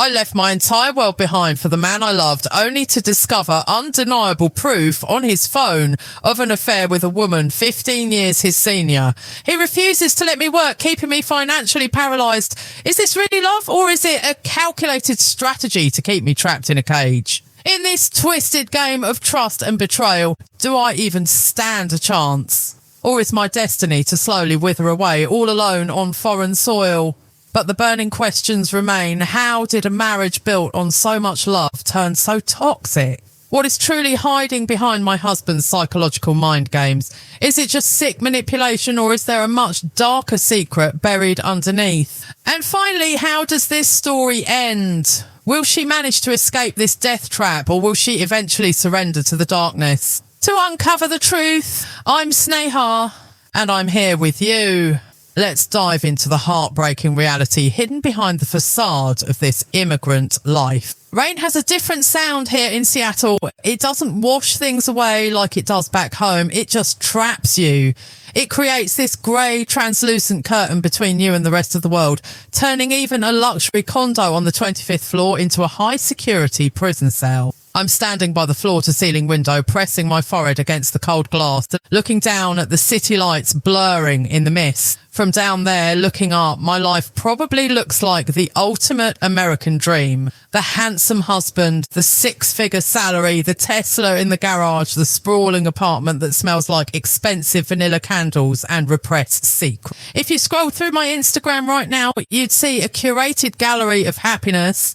I left my entire world behind for the man I loved, only to discover undeniable proof on his phone of an affair with a woman 15 years his senior. He refuses to let me work, keeping me financially paralysed. Is this really love, or is it a calculated strategy to keep me trapped in a cage? In this twisted game of trust and betrayal, do I even stand a chance? Or is my destiny to slowly wither away all alone on foreign soil? But the burning questions remain. How did a marriage built on so much love turn so toxic? What is truly hiding behind my husband's psychological mind games? Is it just sick manipulation, or is there a much darker secret buried underneath? And finally, how does this story end? Will she manage to escape this death trap, or will she eventually surrender to the darkness? To uncover the truth, I'm Sneha, and I'm here with you. Let's dive into the heartbreaking reality hidden behind the facade of this immigrant life. Rain has a different sound here in Seattle. It doesn't wash things away like it does back home. It just traps you. It creates this grey, translucent curtain between you and the rest of the world, turning even a luxury condo on the 25th floor into a high-security prison cell. I'm standing by the floor-to-ceiling window, pressing my forehead against the cold glass, looking down at the city lights blurring in the mist. From down there, looking up, my life probably looks like the ultimate American dream. The handsome husband, the six-figure salary, the Tesla in the garage, the sprawling apartment that smells like expensive vanilla candles and repressed secrets. If you scroll through my Instagram right now, you'd see a curated gallery of happiness,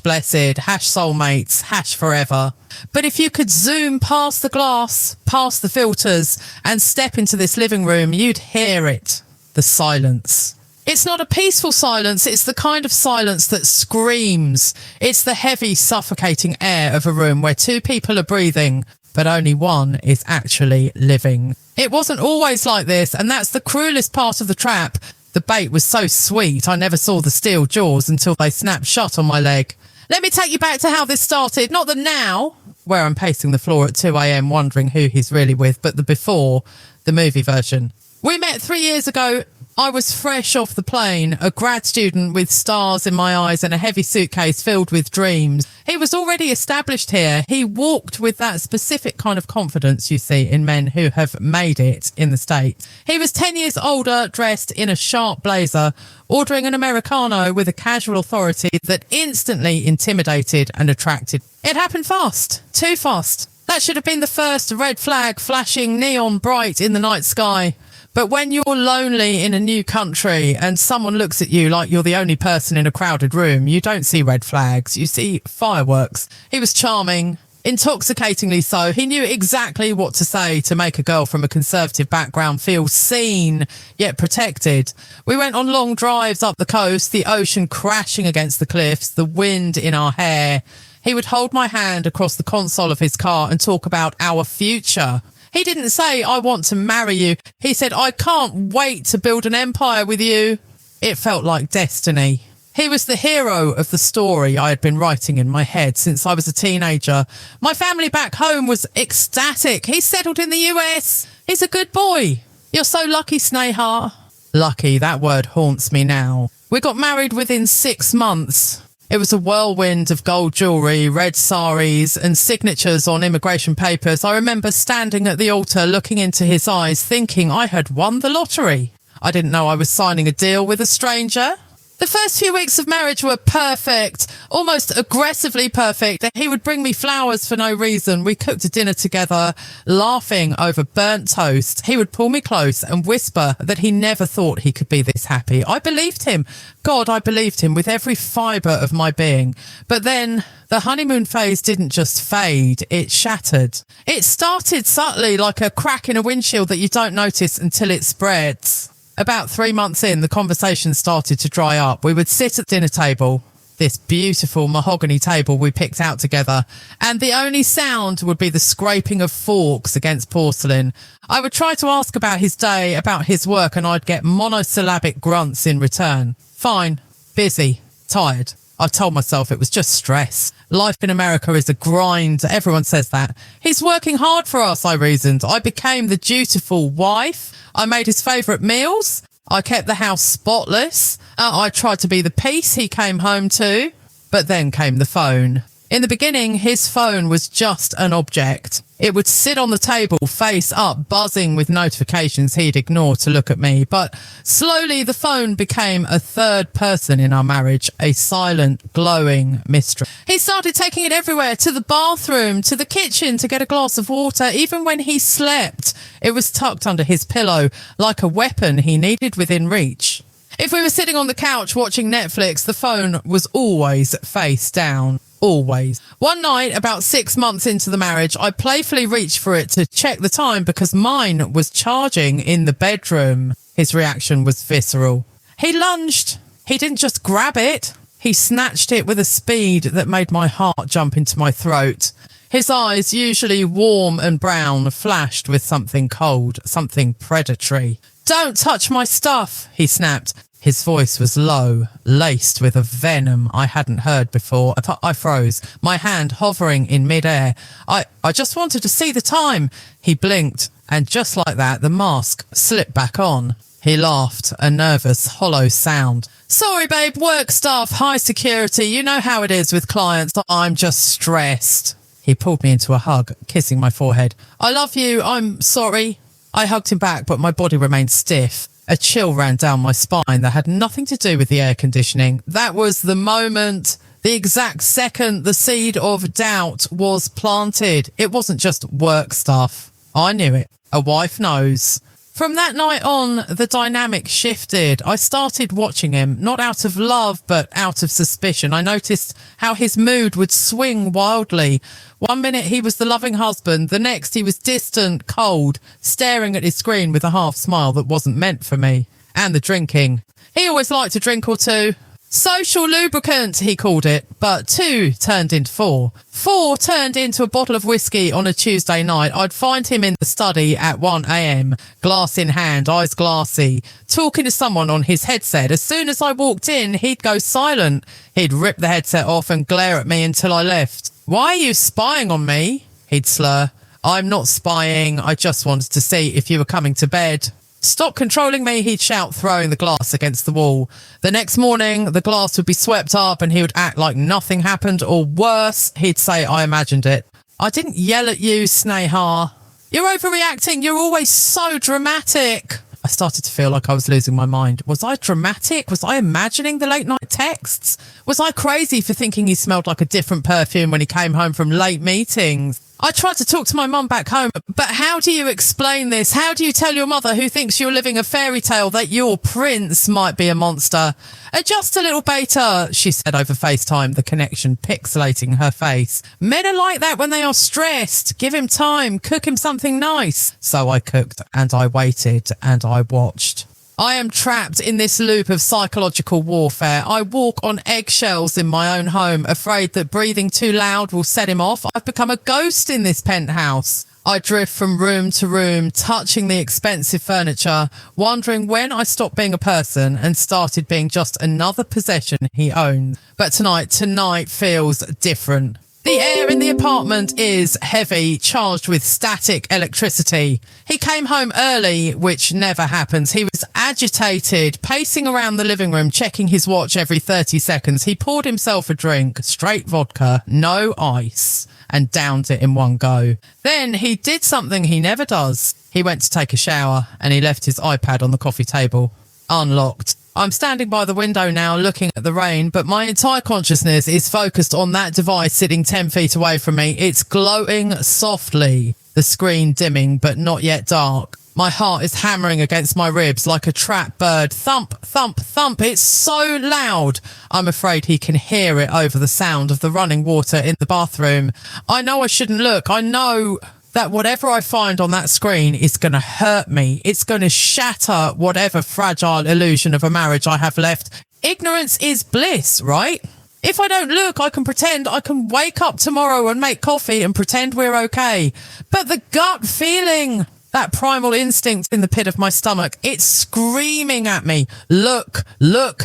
#blessed, #soulmates, #forever. But if you could zoom past the glass, past the filters, and step into this living room, you'd hear it. The silence. It's not a peaceful silence. It's the kind of silence that screams. It's the heavy, suffocating air of a room where two people are breathing, but only one is actually living. It wasn't always like this, and that's the cruelest part of the trap. The bait was so sweet, I never saw the steel jaws until they snapped shut on my leg. Let me take you back to how this started. Not the now, where I'm pacing the floor at 2 a.m. wondering who he's really with, but the before, the movie version. We met 3 years ago. I was fresh off the plane, a grad student with stars in my eyes and a heavy suitcase filled with dreams. He was already established here. He walked with that specific kind of confidence you see in men who have made it in the States. He was 10 years older, dressed in a sharp blazer, ordering an Americano with a casual authority that instantly intimidated and attracted. It happened fast, too fast. That should have been the first red flag flashing neon bright in the night sky. But when you're lonely in a new country and someone looks at you like you're the only person in a crowded room, you don't see red flags, you see fireworks. He was charming, intoxicatingly so. He knew exactly what to say to make a girl from a conservative background feel seen, yet protected. We went on long drives up the coast, the ocean crashing against the cliffs, the wind in our hair. He would hold my hand across the console of his car and talk about our future. He didn't say, I want to marry you. He said, I can't wait to build an empire with you. It felt like destiny. He was the hero of the story I had been writing in my head since I was a teenager. My family back home was ecstatic. He settled in the US. He's a good boy. You're so lucky, Sneha. Lucky, that word haunts me now. We got married within 6 months. It was a whirlwind of gold jewellery, red saris and signatures on immigration papers. I remember standing at the altar looking into his eyes thinking I had won the lottery. I didn't know I was signing a deal with a stranger. The first few weeks of marriage were perfect, almost aggressively perfect. He would bring me flowers for no reason. We cooked a dinner together, laughing over burnt toast. He would pull me close and whisper that he never thought he could be this happy. I believed him. God, I believed him with every fibre of my being. But then the honeymoon phase didn't just fade, it shattered. It started subtly like a crack in a windshield that you don't notice until it spreads. About 3 months in, the conversation started to dry up. We would sit at the dinner table, this beautiful mahogany table we picked out together, and the only sound would be the scraping of forks against porcelain. I would try to ask about his day, about his work, and I'd get monosyllabic grunts in return. Fine, busy, tired. I told myself it was just stress. Life in America is a grind. Everyone says that. He's working hard for us, I reasoned. I became the dutiful wife. I made his favourite meals. I kept the house spotless. I tried to be the peace he came home to. But then came the phone. In the beginning, his phone was just an object. It would sit on the table, face up, buzzing with notifications he'd ignore to look at me. But slowly the phone became a third person in our marriage, a silent, glowing mistress. He started taking it everywhere, to the bathroom, to the kitchen, to get a glass of water. Even when he slept, it was tucked under his pillow, like a weapon he needed within reach. If we were sitting on the couch watching Netflix, the phone was always face down. Always. One night, about 6 months into the marriage, I playfully reached for it to check the time because mine was charging in the bedroom. His reaction was visceral. He lunged. He didn't just grab it. He snatched it with a speed that made my heart jump into my throat. His eyes, usually warm and brown, flashed with something cold, something predatory. "Don't touch my stuff," he snapped. His voice was low, laced with a venom I hadn't heard before. I froze, my hand hovering in midair. I just wanted to see the time. He blinked, and just like that, the mask slipped back on. He laughed, a nervous, hollow sound. "Sorry, babe, work stuff, high security. You know how it is with clients. I'm just stressed." He pulled me into a hug, kissing my forehead. "I love you. I'm sorry." I hugged him back, but my body remained stiff. A chill ran down my spine that had nothing to do with the air conditioning. That was the moment, the exact second the seed of doubt was planted. It wasn't just work stuff. I knew it. A wife knows. From that night on, the dynamic shifted. I started watching him, not out of love, but out of suspicion. I noticed how his mood would swing wildly. One minute he was the loving husband, the next he was distant, cold, staring at his screen with a half smile that wasn't meant for me. And the drinking. He always liked a drink or two. Social lubricant, he called it, but 2 turned into 4. 4 turned into a bottle of whiskey on a Tuesday night. I'd find him in the study at 1 a.m, glass in hand, eyes glassy, talking to someone on his headset. As soon as I walked in, he'd go silent. He'd rip the headset off and glare at me until I left. "Why are you spying on me?" he'd slur. "I'm not spying. I just wanted to see if you were coming to bed." "Stop controlling me," he'd shout, throwing the glass against the wall. The next morning, the glass would be swept up and he would act like nothing happened, or worse, he'd say I imagined it. "I didn't yell at you, Sneha. You're overreacting. You're always so dramatic." I started to feel like I was losing my mind. Was I dramatic? Was I imagining the late night texts? Was I crazy for thinking he smelled like a different perfume when he came home from late meetings? I tried to talk to my mum back home, but how do you explain this? How do you tell your mother, who thinks you're living a fairy tale, that your prince might be a monster? "Adjust a little beta," she said over FaceTime, the connection pixelating her face. "Men are like that when they are stressed. Give him time. Cook him something nice." So I cooked and I waited and I watched. I am trapped in this loop of psychological warfare. I walk on eggshells in my own home, afraid that breathing too loud will set him off. I've become a ghost in this penthouse. I drift from room to room, touching the expensive furniture, wondering when I stopped being a person and started being just another possession he owns. But tonight feels different. The air in the apartment is heavy, charged with static electricity. He came home early, which never happens. He was agitated, pacing around the living room, checking his watch every 30 seconds. He poured himself a drink, straight vodka, no ice, and downed it in one go. Then he did something he never does. He went to take a shower and he left his iPad on the coffee table, unlocked. I'm standing by the window now looking at the rain, but my entire consciousness is focused on that device sitting 10 feet away from me. It's glowing softly, the screen dimming but not yet dark. My heart is hammering against my ribs like a trapped bird. Thump, thump, thump. It's so loud. I'm afraid he can hear it over the sound of the running water in the bathroom. I know I shouldn't look. I know that whatever I find on that screen is going to hurt me. It's going to shatter whatever fragile illusion of a marriage I have left. Ignorance is bliss, right? If I don't look, I can pretend. I can wake up tomorrow and make coffee and pretend we're okay. But the gut feeling, that primal instinct in the pit of my stomach, it's screaming at me. Look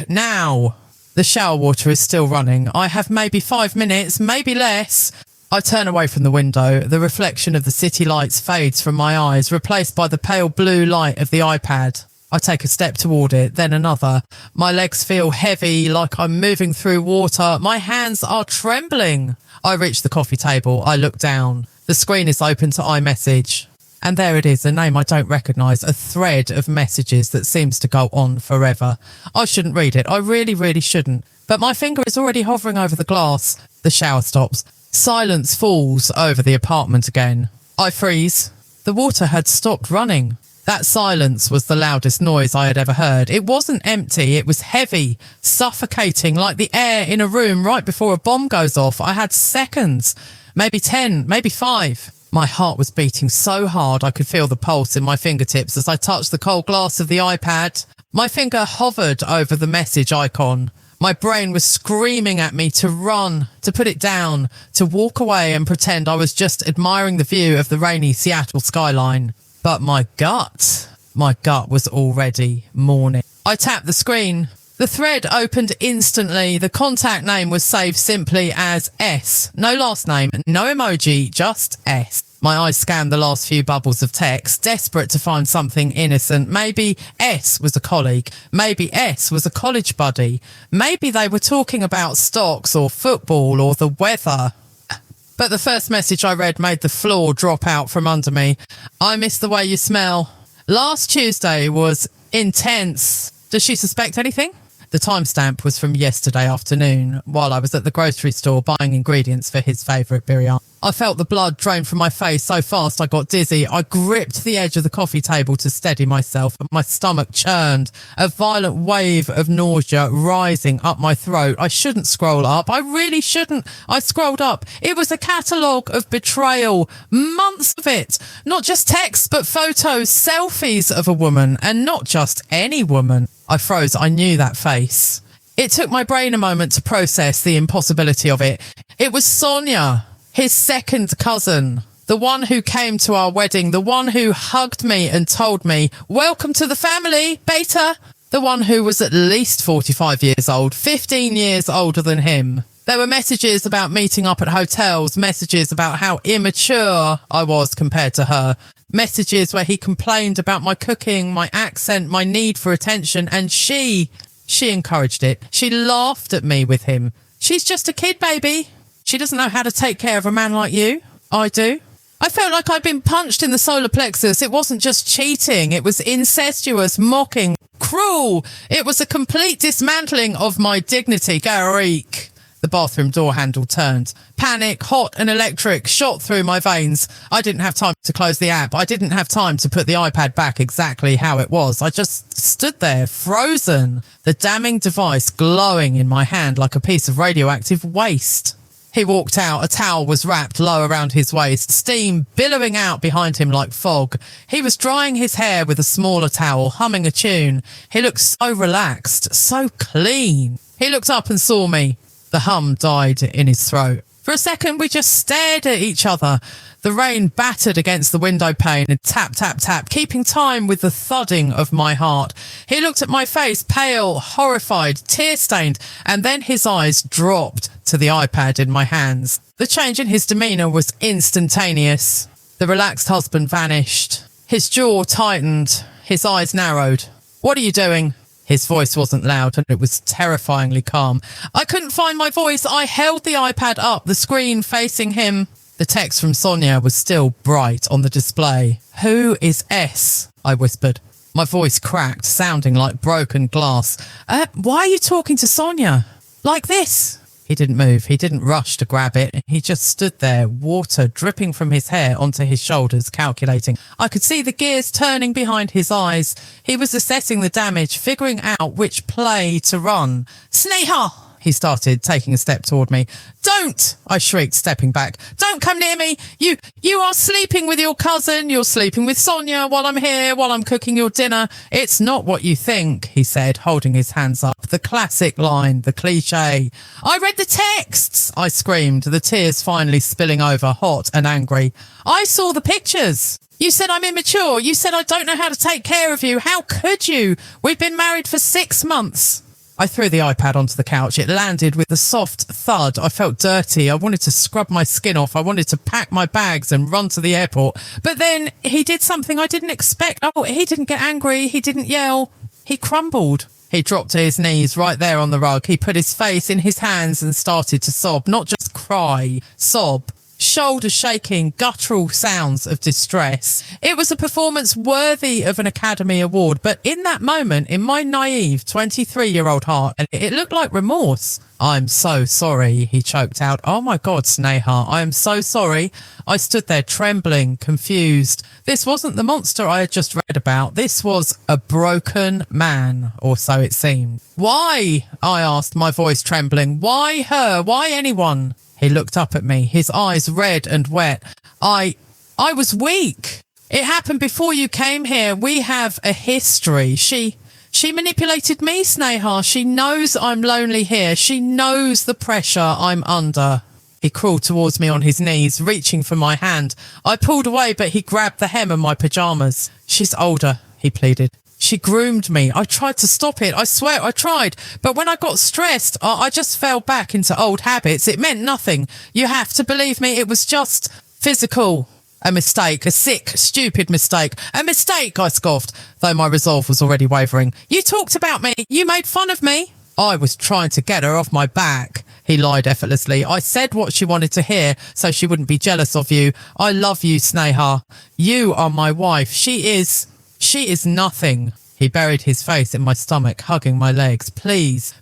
now. The shower water is still running. I have maybe 5 minutes, maybe less. I turn away from the window. The reflection of the city lights fades from my eyes, replaced by the pale blue light of the iPad. I take a step toward it, then another. My legs feel heavy, like I'm moving through water. My hands are trembling. I reach the coffee table. I look down. The screen is open to iMessage. And there it is, a name I don't recognise, a thread of messages that seems to go on forever. I shouldn't read it. I really, really shouldn't. But my finger is already hovering over the glass. The shower stops. Silence falls over the apartment again. I freeze. The water had stopped running. That silence was the loudest noise I had ever heard. It wasn't empty, it was heavy, suffocating, like the air in a room right before a bomb goes off. I had seconds, maybe 10, maybe 5. My heart was beating so hard I could feel the pulse in my fingertips as I touched the cold glass of the iPad. My finger hovered over the message icon. My brain was screaming at me to run, to put it down, to walk away and pretend I was just admiring the view of the rainy Seattle skyline. But my gut was already mourning. I tapped the screen. The thread opened instantly. The contact name was saved simply as S. No last name, no emoji, just S. My eyes scanned the last few bubbles of text, desperate to find something innocent. Maybe S was a colleague. Maybe S was a college buddy. Maybe they were talking about stocks or football or the weather. But the first message I read made the floor drop out from under me. I miss the way you smell. Last Tuesday was intense. Does she suspect anything? The timestamp was from yesterday afternoon while I was at the grocery store buying ingredients for his favourite biryani. I felt the blood drain from my face so fast I got dizzy. I gripped the edge of the coffee table to steady myself, but my stomach churned, a violent wave of nausea rising up my throat. I shouldn't scroll up. I really shouldn't. I scrolled up. It was a catalogue of betrayal. Months of it. Not just text, but photos, selfies of a woman, and not just any woman. I froze. I knew that face. It took my brain a moment to process the impossibility of it. It was Sonia, his second cousin, the one who came to our wedding, the one who hugged me and told me, "Welcome to the family, Beta," the one who was at least 45 years old, 15 years older than him. There were messages about meeting up at hotels, messages about how immature I was compared to her, messages where he complained about my cooking, my accent, my need for attention, and she encouraged it. She laughed at me with him. "She's just a kid, baby. She doesn't know how to take care of a man like you. I do." I felt like I'd been punched in the solar plexus. It wasn't just cheating. It was incestuous, mocking, cruel. It was a complete dismantling of my dignity. Garik. The bathroom door handle turned. Panic, hot and electric, shot through my veins. I didn't have time to close the app. I didn't have time to put the iPad back exactly how it was. I just stood there, frozen, the damning device glowing in my hand like a piece of radioactive waste. He walked out. A towel was wrapped low around his waist, steam billowing out behind him like fog. He was drying his hair with a smaller towel, humming a tune. He looked so relaxed, so clean. He looked up and saw me. The hum died in his throat. For a second, we just stared at each other. The rain battered against the window pane and tap, tap, tap, keeping time with the thudding of my heart. He looked at my face, pale, horrified, tear-stained, and then his eyes dropped to the iPad in my hands. The change in his demeanour was instantaneous. The relaxed husband vanished. His jaw tightened. His eyes narrowed. "What are you doing?" His voice wasn't loud and it was terrifyingly calm. I couldn't find my voice. I held the iPad up, the screen facing him. The text from Sonia was still bright on the display. "Who is S?" I whispered. My voice cracked, sounding like broken glass. Why are you talking to Sonia? Like this?" He didn't move. He didn't rush to grab it. He just stood there, water dripping from his hair onto his shoulders, calculating. I could see the gears turning behind his eyes. He was assessing the damage, figuring out which play to run. "Sneha!" he started, taking a step toward me. "Don't!" I shrieked, stepping back. "Don't come near me! You are sleeping with your cousin. You're sleeping with Sonia while I'm here, while I'm cooking your dinner. It's not what you think," he said, holding his hands up. The classic line, the cliche. "I read the texts!" I screamed, the tears finally spilling over, hot and angry. "I saw the pictures. You said I'm immature. You said I don't know how to take care of you. How could you? We've been married for 6 months. I threw the iPad onto the couch. It landed with a soft thud. I felt dirty. I wanted to scrub my skin off. I wanted to pack my bags and run to the airport. But then he did something I didn't expect. Oh, he didn't get angry. He didn't yell. He crumbled. He dropped to his knees right there on the rug. He put his face in his hands and started to sob. Not just cry, sob. Shoulder shaking, guttural sounds of distress. It was a performance worthy of an Academy Award, but in that moment, in my naive 23-year-old heart, it looked like remorse. I'm so sorry, he choked out. Oh my God, Sneha, I am so sorry. I stood there trembling, confused. This wasn't the monster I had just read about. This was a broken man, or so it seemed. Why? I asked, my voice trembling. Why her? Why anyone? He looked up at me, his eyes red and wet. I was weak. It happened before you came here. We have a history. She manipulated me, Sneha. She knows I'm lonely here. She knows the pressure I'm under. He crawled towards me on his knees, reaching for my hand. I pulled away, but he grabbed the hem of my pajamas. She's older, he pleaded. She groomed me. I tried to stop it. I swear I tried. But when I got stressed, I just fell back into old habits. It meant nothing. You have to believe me. It was just physical. A mistake. A sick, stupid mistake. A mistake, I scoffed, though my resolve was already wavering. You talked about me. You made fun of me. I was trying to get her off my back. He lied effortlessly. I said what she wanted to hear so she wouldn't be jealous of you. I love you, Sneha. You are my wife. She is nothing. He buried his face in my stomach, hugging my legs. Please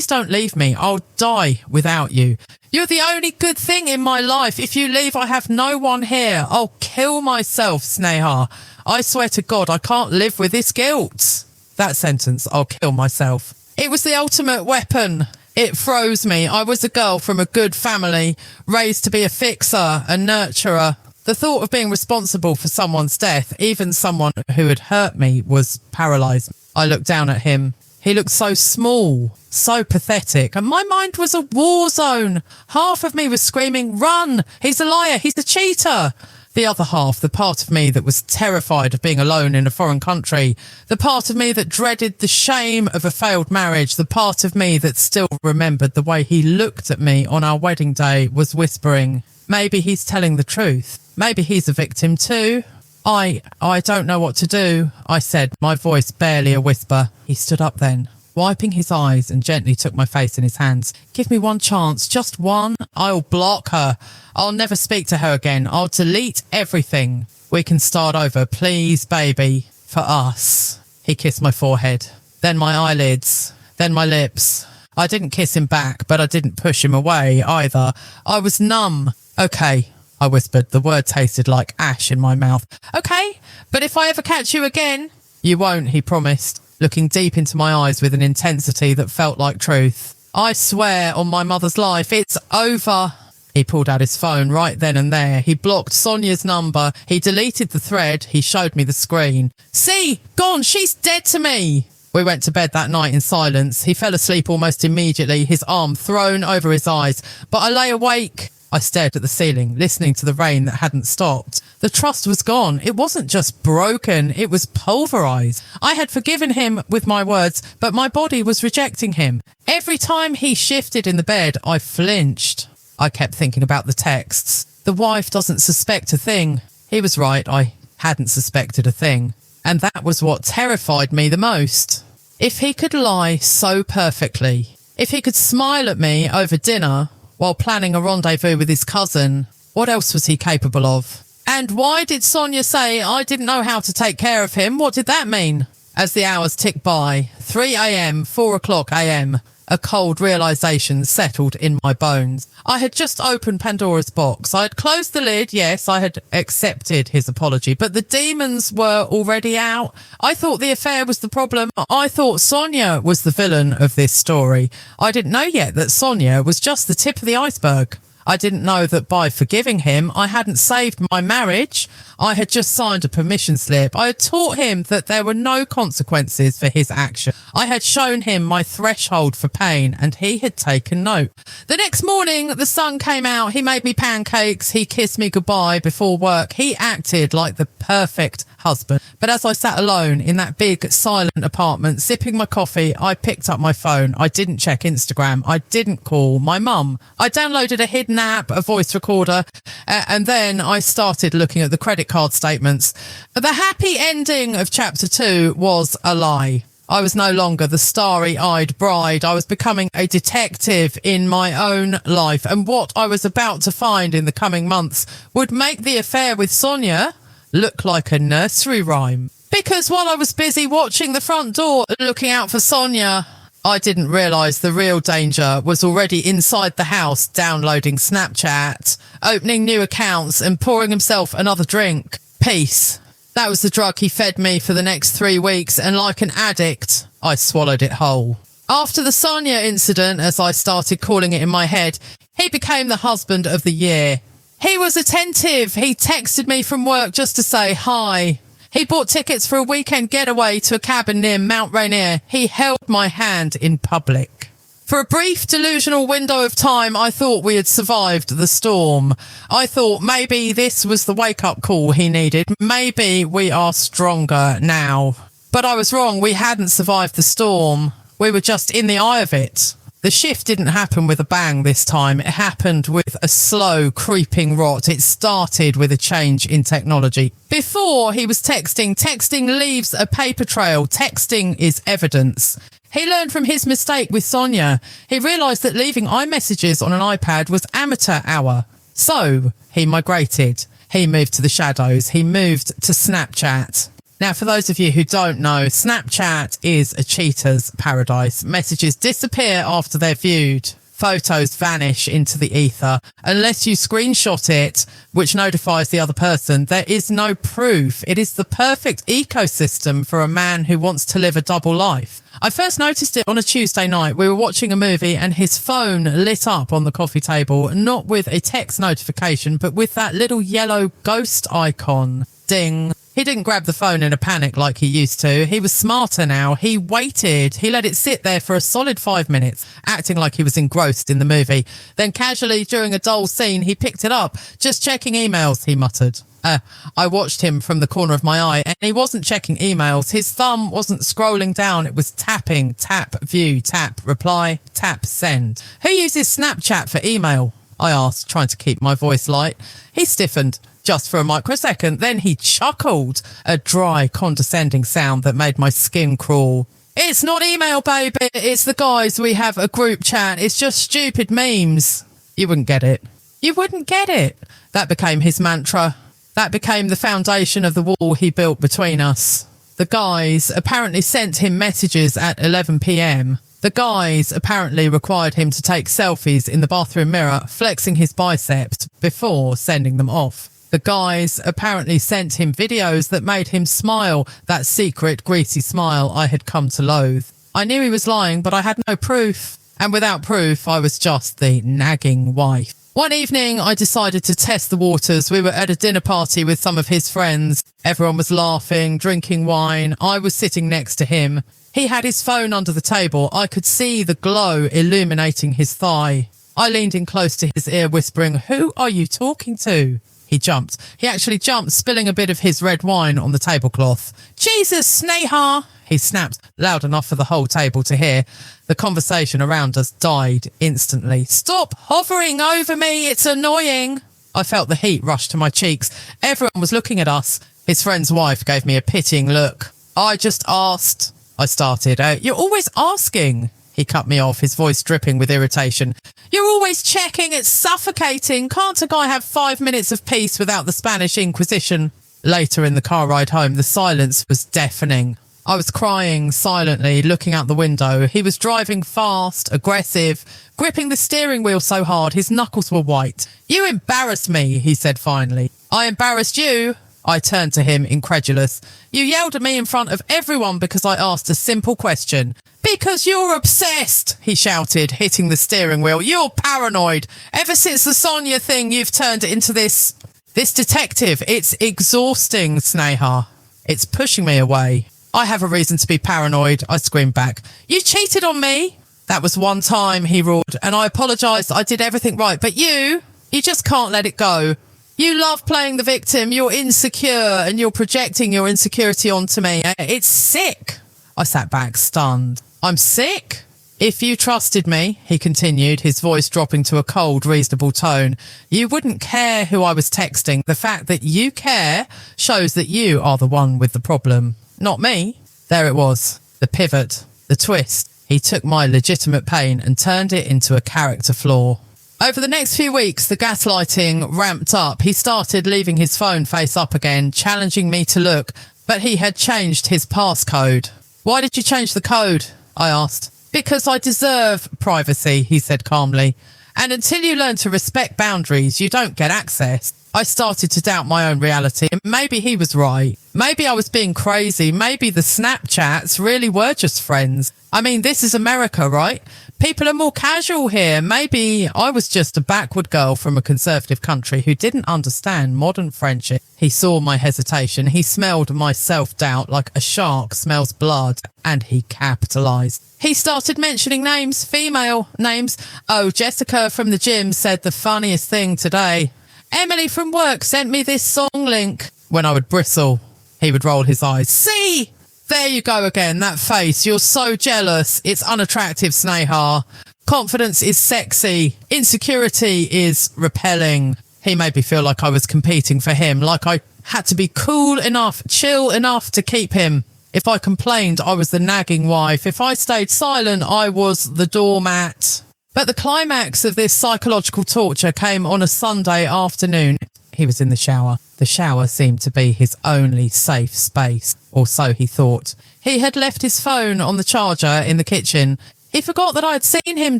don't leave me. I'll die without you. You're the only good thing in my life. If you leave, I have no one here. I'll kill myself, Sneha. I swear to God, I can't live with this guilt. That sentence, I'll kill myself. It was the ultimate weapon. It froze me. I was a girl from a good family, raised to be a fixer, a nurturer. The thought of being responsible for someone's death, even someone who had hurt me, was paralysed. I looked down at him. He looked so small, so pathetic, and my mind was a war zone. Half of me was screaming, run! He's a liar! He's a cheater! The other half, the part of me that was terrified of being alone in a foreign country, the part of me that dreaded the shame of a failed marriage, the part of me that still remembered the way he looked at me on our wedding day, was whispering, maybe he's telling the truth. Maybe he's a victim too. I don't know what to do, I said, my voice barely a whisper. He stood up then, wiping his eyes, and gently took my face in his hands. Give me one chance, just one. I'll block her. I'll never speak to her again. I'll delete everything. We can start over, please, baby, for us. He kissed my forehead, then my eyelids, then my lips. I didn't kiss him back, but I didn't push him away either. I was numb. Okay, I whispered. The word tasted like ash in my mouth. Okay, but if I ever catch you again... You won't, he promised, looking deep into my eyes with an intensity that felt like truth. I swear on my mother's life, it's over. He pulled out his phone right then and there. He blocked Sonia's number. He deleted the thread. He showed me the screen. See, gone, she's dead to me. We went to bed that night in silence. He fell asleep almost immediately, his arm thrown over his eyes. But I lay awake. I stared at the ceiling, listening to the rain that hadn't stopped. The trust was gone. It wasn't just broken, it was pulverised. I had forgiven him with my words, but my body was rejecting him. Every time he shifted in the bed, I flinched. I kept thinking about the texts. The wife doesn't suspect a thing. He was right, I hadn't suspected a thing. And that was what terrified me the most. If he could lie so perfectly, if he could smile at me over dinner while planning a rendezvous with his cousin, what else was he capable of? And why did Sonia say I didn't know how to take care of him? What did that mean? As the hours ticked by, 3 a.m, 4 o'clock a.m, a cold realisation settled in my bones. I had just opened Pandora's box. I had closed the lid, yes, I had accepted his apology, but the demons were already out. I thought the affair was the problem. I thought Sonia was the villain of this story. I didn't know yet that Sonia was just the tip of the iceberg. I didn't know that by forgiving him, I hadn't saved my marriage. I had just signed a permission slip. I had taught him that there were no consequences for his action. I had shown him my threshold for pain, and he had taken note. The next morning, the sun came out. He made me pancakes. He kissed me goodbye before work. He acted like the perfect husband. But as I sat alone in that big silent apartment sipping my coffee, I picked up my phone. I didn't check Instagram. I didn't call my mum. I downloaded a hidden app, a voice recorder, and then I started looking at the credit card statements. The happy ending of chapter 2 was a lie. I was no longer the starry-eyed bride. I was becoming a detective in my own life. And what I was about to find in the coming months would make the affair with Sonia look like a nursery rhyme. Because while I was busy watching the front door, looking out for Sonia, I didn't realise the real danger was already inside the house, downloading Snapchat, opening new accounts and pouring himself another drink. Peace. That was the drug he fed me for the next 3 weeks, and like an addict, I swallowed it whole. After the Sonia incident, as I started calling it in my head, he became the husband of the year. He was attentive. He texted me from work just to say hi. He bought tickets for a weekend getaway to a cabin near Mount Rainier. He held my hand in public. For a brief delusional window of time, I thought we had survived the storm. I thought maybe this was the wake-up call he needed. Maybe we are stronger now. But I was wrong. We hadn't survived the storm. We were just in the eye of it. The shift didn't happen with a bang this time. It happened with a slow, creeping rot. It started with a change in technology. Before, he was texting. Texting leaves a paper trail. Texting is evidence. He learned from his mistake with Sonia. He realised that leaving iMessages on an iPad was amateur hour. So he migrated. He moved to the shadows. He moved to Snapchat. Now, for those of you who don't know, Snapchat is a cheater's paradise. Messages disappear after they're viewed. Photos vanish into the ether. Unless you screenshot it, which notifies the other person, there is no proof. It is the perfect ecosystem for a man who wants to live a double life. I first noticed it on a Tuesday night. We were watching a movie and his phone lit up on the coffee table, not with a text notification, but with that little yellow ghost icon. Ding. He didn't grab the phone in a panic like he used to. He was smarter now. He waited. He let it sit there for a solid 5 minutes, acting like he was engrossed in the movie. Then casually, during a dull scene, he picked it up. Just checking emails, he muttered. I watched him from the corner of my eye, and he wasn't checking emails. His thumb wasn't scrolling down. It was tapping, tap, view, tap, reply, tap, send. Who uses Snapchat for email? I asked, trying to keep my voice light. He stiffened. Just for a microsecond, then he chuckled, a dry, condescending sound that made my skin crawl. It's not email, baby. It's the guys. We have a group chat. It's just stupid memes. You wouldn't get it. You wouldn't get it. That became his mantra. That became the foundation of the wall he built between us. The guys apparently sent him messages at 11 p.m. The guys apparently required him to take selfies in the bathroom mirror, flexing his biceps before sending them off. The guys apparently sent him videos that made him smile, that secret, greasy smile I had come to loathe. I knew he was lying, but I had no proof. And without proof, I was just the nagging wife. One evening, I decided to test the waters. We were at a dinner party with some of his friends. Everyone was laughing, drinking wine. I was sitting next to him. He had his phone under the table. I could see the glow illuminating his thigh. I leaned in close to his ear, whispering, "Who are you talking to?" He jumped. He actually jumped, spilling a bit of his red wine on the tablecloth. "Jesus, Sneha!" he snapped, loud enough for the whole table to hear. The conversation around us died instantly. "Stop hovering over me, it's annoying." I felt the heat rush to my cheeks. Everyone was looking at us. His friend's wife gave me a pitying look. "I just asked," I started. "You're always asking." He cut me off, his voice dripping with irritation. "You're always checking, it's suffocating. Can't a guy have 5 minutes of peace without the Spanish Inquisition?" Later in the car ride home, the silence was deafening. I was crying silently, looking out the window. He was driving fast, aggressive, gripping the steering wheel so hard his knuckles were white. "You embarrassed me," he said finally. "I embarrassed you?" I turned to him, incredulous. "You yelled at me in front of everyone because I asked a simple question." "Because you're obsessed," he shouted, hitting the steering wheel. "You're paranoid. Ever since the Sonia thing, you've turned into this detective. It's exhausting, Sneha. It's pushing me away." "I have a reason to be paranoid," I screamed back. "You cheated on me." "That was one time," he roared, "and I apologised. I did everything right. But you just can't let it go." You love playing the victim. You're insecure and you're projecting your insecurity onto me. It's sick. I sat back, stunned. I'm sick? If you trusted me, he continued, his voice dropping to a cold, reasonable tone, you wouldn't care who I was texting. The fact that you care shows that you are the one with the problem, not me. There it was, the pivot, the twist. He took my legitimate pain and turned it into a character flaw. Over the next few weeks, the gaslighting ramped up. He started leaving his phone face up again, challenging me to look, but he had changed his passcode. Why did you change the code? I asked. Because I deserve privacy, he said calmly. And until you learn to respect boundaries, you don't get access. I started to doubt my own reality. Maybe he was right. Maybe I was being crazy. Maybe the Snapchats really were just friends. I mean, this is America, right? People are more casual here. Maybe I was just a backward girl from a conservative country who didn't understand modern friendship. He saw my hesitation. He smelled my self-doubt like a shark smells blood, and he capitalized. He started mentioning names, female names. Oh, Jessica from the gym said the funniest thing today. Emily from work sent me this song link. When I would bristle, he would roll his eyes. See? There you go again, that face. You're so jealous. It's unattractive, Sneha. Confidence is sexy. Insecurity is repelling. He made me feel like I was competing for him, like I had to be cool enough, chill enough to keep him. If I complained, I was the nagging wife. If I stayed silent, I was the doormat. But the climax of this psychological torture came on a Sunday afternoon. He was in the shower. The shower seemed to be his only safe space, or so he thought. He had left his phone on the charger in the kitchen. He forgot that I had seen him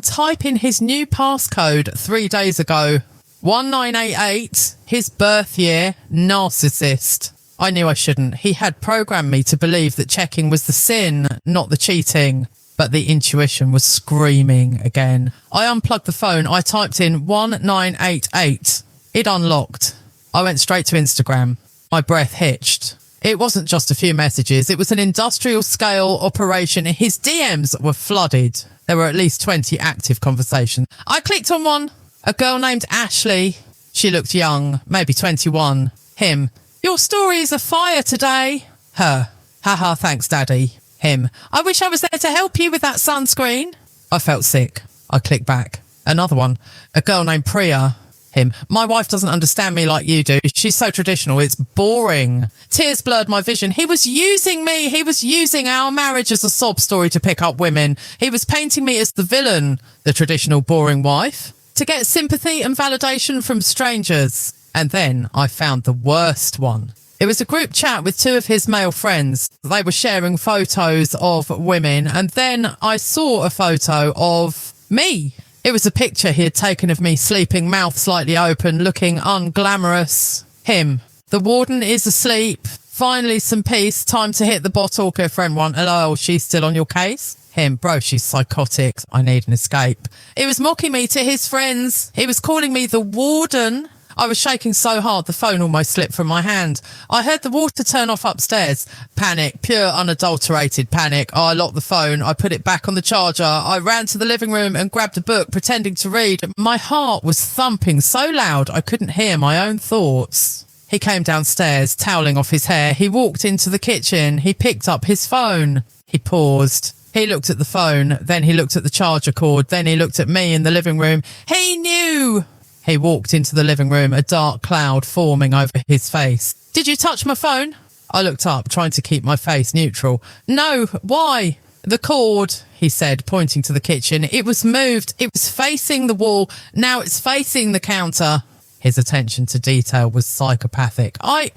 type in his new passcode 3 days ago. 1988, his birth year, Narcissist. I knew I shouldn't. He had programmed me to believe that checking was the sin, not the cheating. But the intuition was screaming again. I unplugged the phone. I typed in 1988. It unlocked. I went straight to Instagram. My breath hitched. It wasn't just a few messages. It was an industrial scale operation. His DMs were flooded. There were at least 20 active conversations. I clicked on one. A girl named Ashley. She looked young, maybe 21. Him. Your stories are fire today. Her. Haha, thanks, Daddy. Him. I wish I was there to help you with that sunscreen. I felt sick. I clicked back. Another one. A girl named Priya. Him. My wife doesn't understand me like you do. She's so traditional. It's boring. Tears blurred my vision. He was using me. He was using our marriage as a sob story to pick up women. He was painting me as the villain, the traditional boring wife, to get sympathy and validation from strangers. And then I found the worst one. It was a group chat with 2 of his male friends. They were sharing photos of women. And then I saw a photo of me. It was a picture he had taken of me sleeping, mouth slightly open, looking unglamorous. Him. The warden is asleep. Finally, some peace. Time to hit the bottle. Girlfriend 1. Hello, she's still on your case? Him. Bro, she's psychotic. I need an escape. He was mocking me to his friends. He was calling me the warden. I was shaking so hard the phone almost slipped from my hand. I heard the water turn off upstairs. Panic, pure unadulterated panic. I locked the phone. I put it back on the charger. I ran to the living room and grabbed a book, pretending to read. My heart was thumping so loud I couldn't hear my own thoughts. He came downstairs, toweling off his hair. He walked into the kitchen. He picked up his phone. He paused. He looked at the phone. Then he looked at the charger cord. Then he looked at me in the living room. He knew! He walked into the living room, a dark cloud forming over his face. Did you touch my phone? I looked up, trying to keep my face neutral. No, why? The cord, he said, pointing to the kitchen. It was moved. It was facing the wall. Now it's facing the counter. His attention to detail was psychopathic. I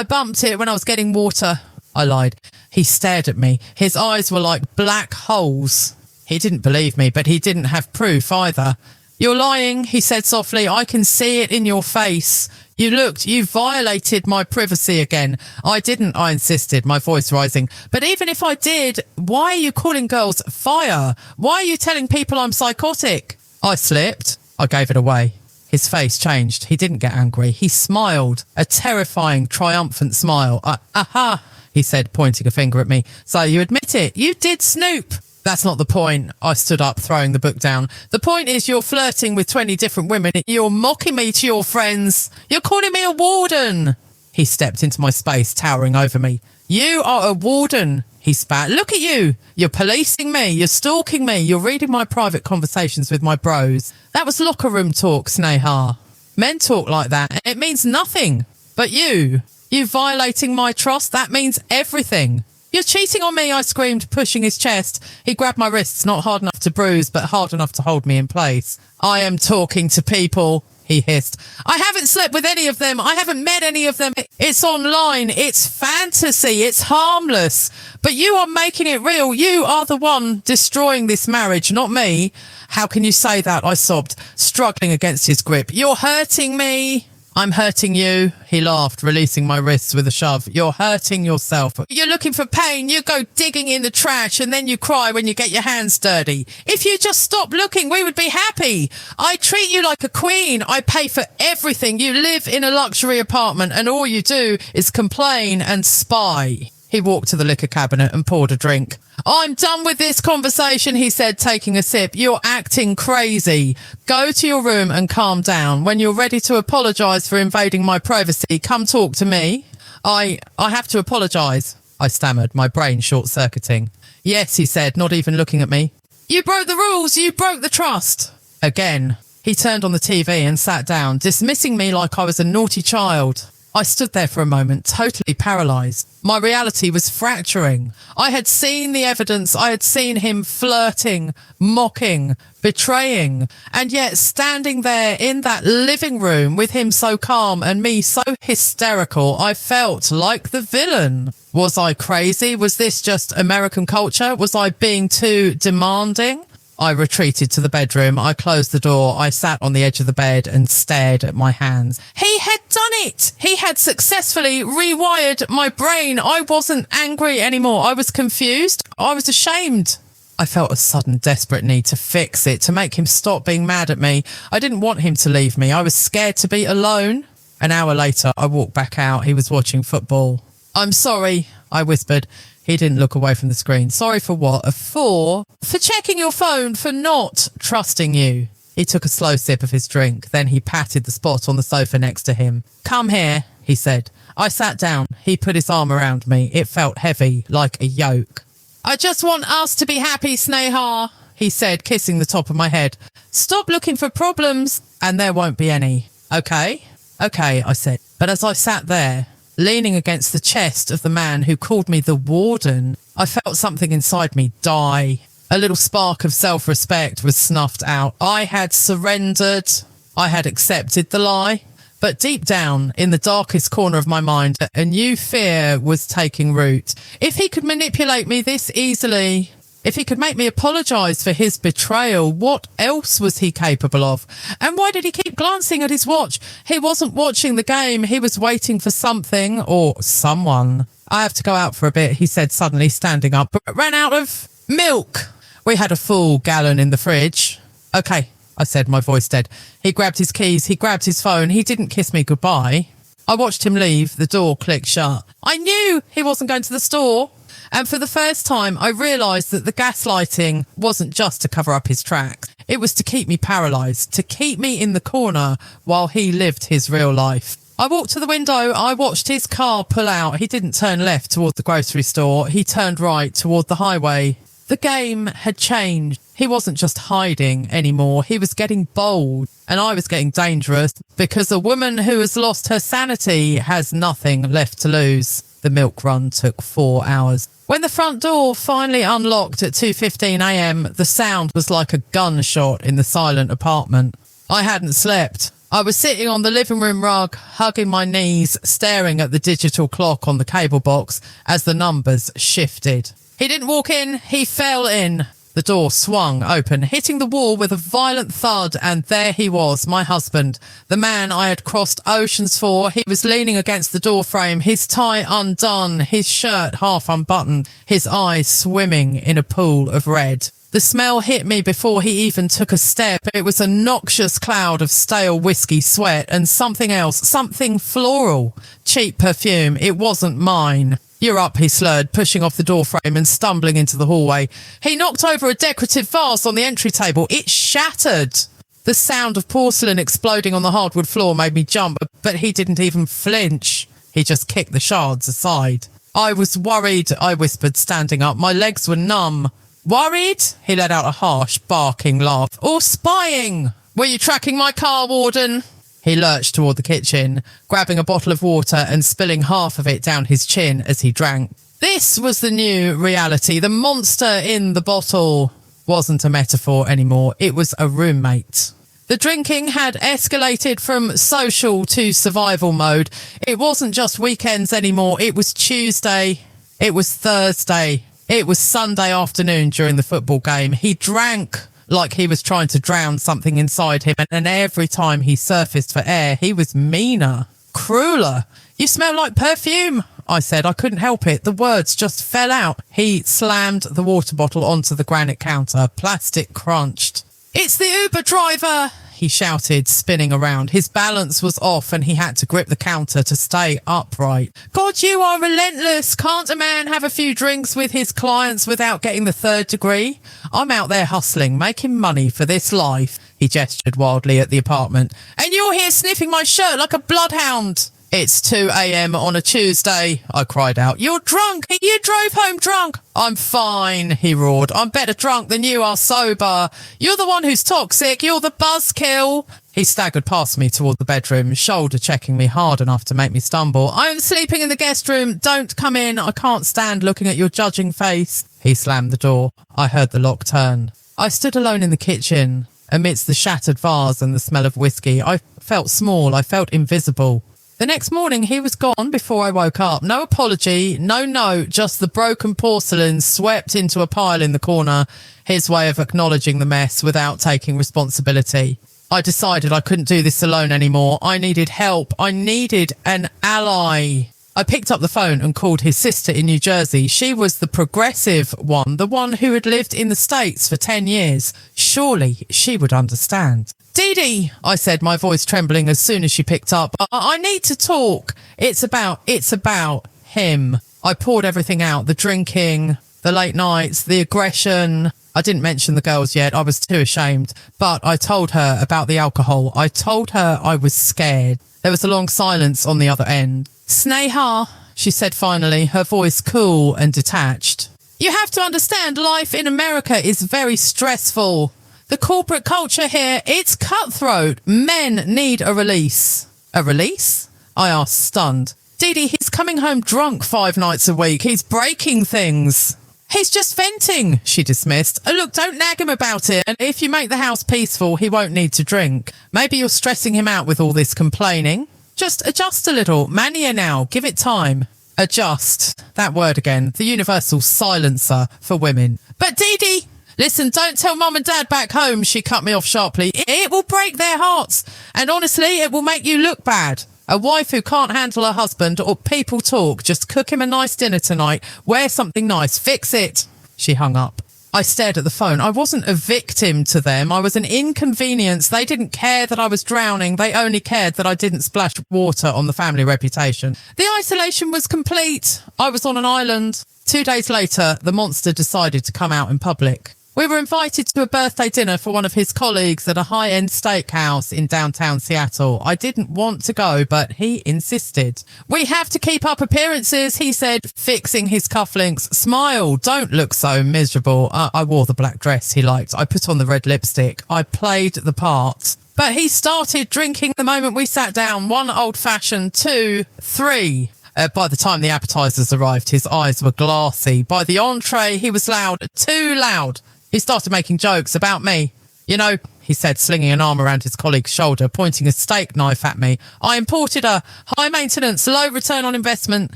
bumped it when I was getting water. I lied. He stared at me. His eyes were like black holes. He didn't believe me, but he didn't have proof either. You're lying, he said softly. I can see it in your face. You violated my privacy again. I didn't, I insisted, my voice rising. But even if I did, why are you calling girls fire? Why are you telling people I'm psychotic? I slipped. I gave it away. His face changed. He didn't get angry. He smiled, a terrifying, triumphant smile. Aha, he said, pointing a finger at me. So you admit it. You did snoop. That's not the point. I stood up, throwing the book down. The point is you're flirting with 20 different women. You're mocking me to your friends. You're calling me a warden. He stepped into my space, towering over me. You are a warden, he spat. Look at you. You're policing me. You're stalking me. You're reading my private conversations with my bros. That was locker room talk, Sneha. Men talk like that. It means nothing. But you violating my trust, that means everything. You're cheating on me, I screamed, pushing his chest. He grabbed my wrists, not hard enough to bruise, but hard enough to hold me in place. I am talking to people, he hissed. I haven't slept with any of them. I haven't met any of them. It's online. It's fantasy. It's harmless. But you are making it real. You are the one destroying this marriage, not me. How can you say that? I sobbed, struggling against his grip. You're hurting me. I'm hurting you, he laughed, releasing my wrists with a shove. You're hurting yourself. You're looking for pain. You go digging in the trash and then you cry when you get your hands dirty. If you just stop looking, we would be happy. I treat you like a queen. I pay for everything. You live in a luxury apartment and all you do is complain and spy. He walked to the liquor cabinet and poured a drink. I'm done with this conversation, he said, taking a sip. You're acting crazy. Go to your room and calm down. When you're ready to apologise for invading my privacy, come talk to me. I have to apologise, I stammered, my brain short-circuiting. Yes, he said, not even looking at me. You broke the rules. You broke the trust. Again. He turned on the TV and sat down, dismissing me like I was a naughty child. I stood there for a moment, totally paralysed. My reality was fracturing. I had seen the evidence. I had seen him flirting, mocking, betraying. And yet standing there in that living room with him so calm and me so hysterical, I felt like the villain. Was I crazy? Was this just American culture? Was I being too demanding? I retreated to the bedroom. I closed the door. I sat on the edge of the bed and stared at my hands. He had done it. He had successfully rewired my brain. I wasn't angry anymore. I was confused. I was ashamed. I felt a sudden desperate need to fix it, to make him stop being mad at me. I didn't want him to leave me. I was scared to be alone. An hour later, I walked back out. He was watching football. I'm sorry, I whispered. He didn't look away from the screen. Sorry for what? For checking your phone, for not trusting you. He took a slow sip of his drink. Then he patted the spot on the sofa next to him. Come here, he said. I sat down. He put his arm around me. It felt heavy, like a yoke. I just want us to be happy, Sneha, he said, kissing the top of my head. Stop looking for problems, and there won't be any. Okay, I said. But as I sat there, leaning against the chest of the man who called me the warden, I felt something inside me die. A little spark of self-respect was snuffed out. I had surrendered. I had accepted the lie. But deep down, in the darkest corner of my mind, a new fear was taking root. If he could manipulate me this easily, if he could make me apologise for his betrayal, what else was he capable of? And why did he keep glancing at his watch? He wasn't watching the game. He was waiting for something or someone. I have to go out for a bit, he said suddenly, standing up. But ran out of milk. We had a full gallon in the fridge. Okay, I said, my voice dead. He grabbed his keys. He grabbed his phone. He didn't kiss me goodbye. I watched him leave. The door clicked shut. I knew he wasn't going to the store. And for the first time, I realised that the gaslighting wasn't just to cover up his tracks. It was to keep me paralysed, to keep me in the corner while he lived his real life. I walked to the window. I watched his car pull out. He didn't turn left toward the grocery store. He turned right toward the highway. The game had changed. He wasn't just hiding anymore. He was getting bold. And I was getting dangerous because a woman who has lost her sanity has nothing left to lose. The milk run took 4 hours. When the front door finally unlocked at 2:15 a.m, the sound was like a gunshot in the silent apartment. I hadn't slept. I was sitting on the living room rug, hugging my knees, staring at the digital clock on the cable box as the numbers shifted. He didn't walk in, he fell in. The door swung open, hitting the wall with a violent thud, and there he was, my husband, the man I had crossed oceans for. He was leaning against the doorframe, his tie undone, his shirt half unbuttoned, his eyes swimming in a pool of red. The smell hit me before he even took a step. It was a noxious cloud of stale whiskey sweat and something else, something floral. Cheap perfume. It wasn't mine. "You're up," he slurred, pushing off the door frame and stumbling into the hallway. He knocked over a decorative vase on the entry table. It shattered. The sound of porcelain exploding on the hardwood floor made me jump, but he didn't even flinch. He just kicked the shards aside. "I was worried," I whispered, standing up. My legs were numb. "Worried?" He let out a harsh, barking laugh. "Or spying? Were you tracking my car, Warden?" He lurched toward the kitchen, grabbing a bottle of water and spilling half of it down his chin as he drank. This was the new reality. The monster in the bottle wasn't a metaphor anymore. It was a roommate. The drinking had escalated from social to survival mode. It wasn't just weekends anymore. It was Tuesday. It was Thursday. It was Sunday afternoon during the football game. He drank like he was trying to drown something inside him, and every time he surfaced for air, he was meaner, crueler. "You smell like perfume," I said. I couldn't help it. The words just fell out. He slammed the water bottle onto the granite counter. Plastic crunched. "It's the Uber driver," he shouted, spinning around. His balance was off and he had to grip the counter to stay upright. "God, you are relentless. Can't a man have a few drinks with his clients without getting the third degree? I'm out there hustling, making money for this life." He gestured wildly at the apartment. "And you're here sniffing my shirt like a bloodhound." "It's 2 a.m. on a Tuesday," I cried out. "You're drunk. You drove home drunk." "I'm fine," he roared. "I'm better drunk than you are sober. You're the one who's toxic. You're the buzzkill." He staggered past me toward the bedroom, shoulder checking me hard enough to make me stumble. "I'm sleeping in the guest room. Don't come in. I can't stand looking at your judging face." He slammed the door. I heard the lock turn. I stood alone in the kitchen, amidst the shattered vase and the smell of whiskey. I felt small. I felt invisible. The next morning, he was gone before I woke up. No apology, no note, just the broken porcelain swept into a pile in the corner, his way of acknowledging the mess without taking responsibility. I decided I couldn't do this alone anymore. I needed help. I needed an ally. I picked up the phone and called his sister in New Jersey. She was the progressive one, the one who had lived in the States for 10 years. Surely she would understand. "Dee Dee," I said, my voice trembling as soon as she picked up. I need to talk. It's about him." I poured everything out, the drinking, the late nights, the aggression. I didn't mention the girls yet. I was too ashamed. But I told her about the alcohol. I told her I was scared. There was a long silence on the other end. "Sneha," she said finally, her voice cool and detached. "You have to understand, life in America is very stressful. The corporate culture here, it's cutthroat. Men need a release." "A release?" I asked, stunned. "Dee Dee, he's coming home drunk 5 nights a week. He's breaking things." "He's just venting," she dismissed. "Look, don't nag him about it. And if you make the house peaceful, he won't need to drink. Maybe you're stressing him out with all this complaining. Just adjust a little. Mania now. Give it time." Adjust. That word again. The universal silencer for women. "But Dee Dee..." "Listen, don't tell Mum and Dad back home," she cut me off sharply. "It will break their hearts. And honestly, it will make you look bad. A wife who can't handle her husband or people talk. Just cook him a nice dinner tonight. Wear something nice. Fix it." She hung up. I stared at the phone. I wasn't a victim to them. I was an inconvenience. They didn't care that I was drowning. They only cared that I didn't splash water on the family reputation. The isolation was complete. I was on an island. 2 days later, the monster decided to come out in public. We were invited to a birthday dinner for one of his colleagues at a high-end steakhouse in downtown Seattle. I didn't want to go, but he insisted. "We have to keep up appearances," he said, fixing his cufflinks. "Smile, don't look so miserable." I wore the black dress he liked. I put on the red lipstick. I played the part. But he started drinking the moment we sat down. 1 old-fashioned, 2, 3. By the time the appetizers arrived, his eyes were glassy. By the entree, he was loud, too loud. He started making jokes about me. "You know," he said, slinging an arm around his colleague's shoulder, pointing a steak knife at me, "I imported a high maintenance, low return on investment."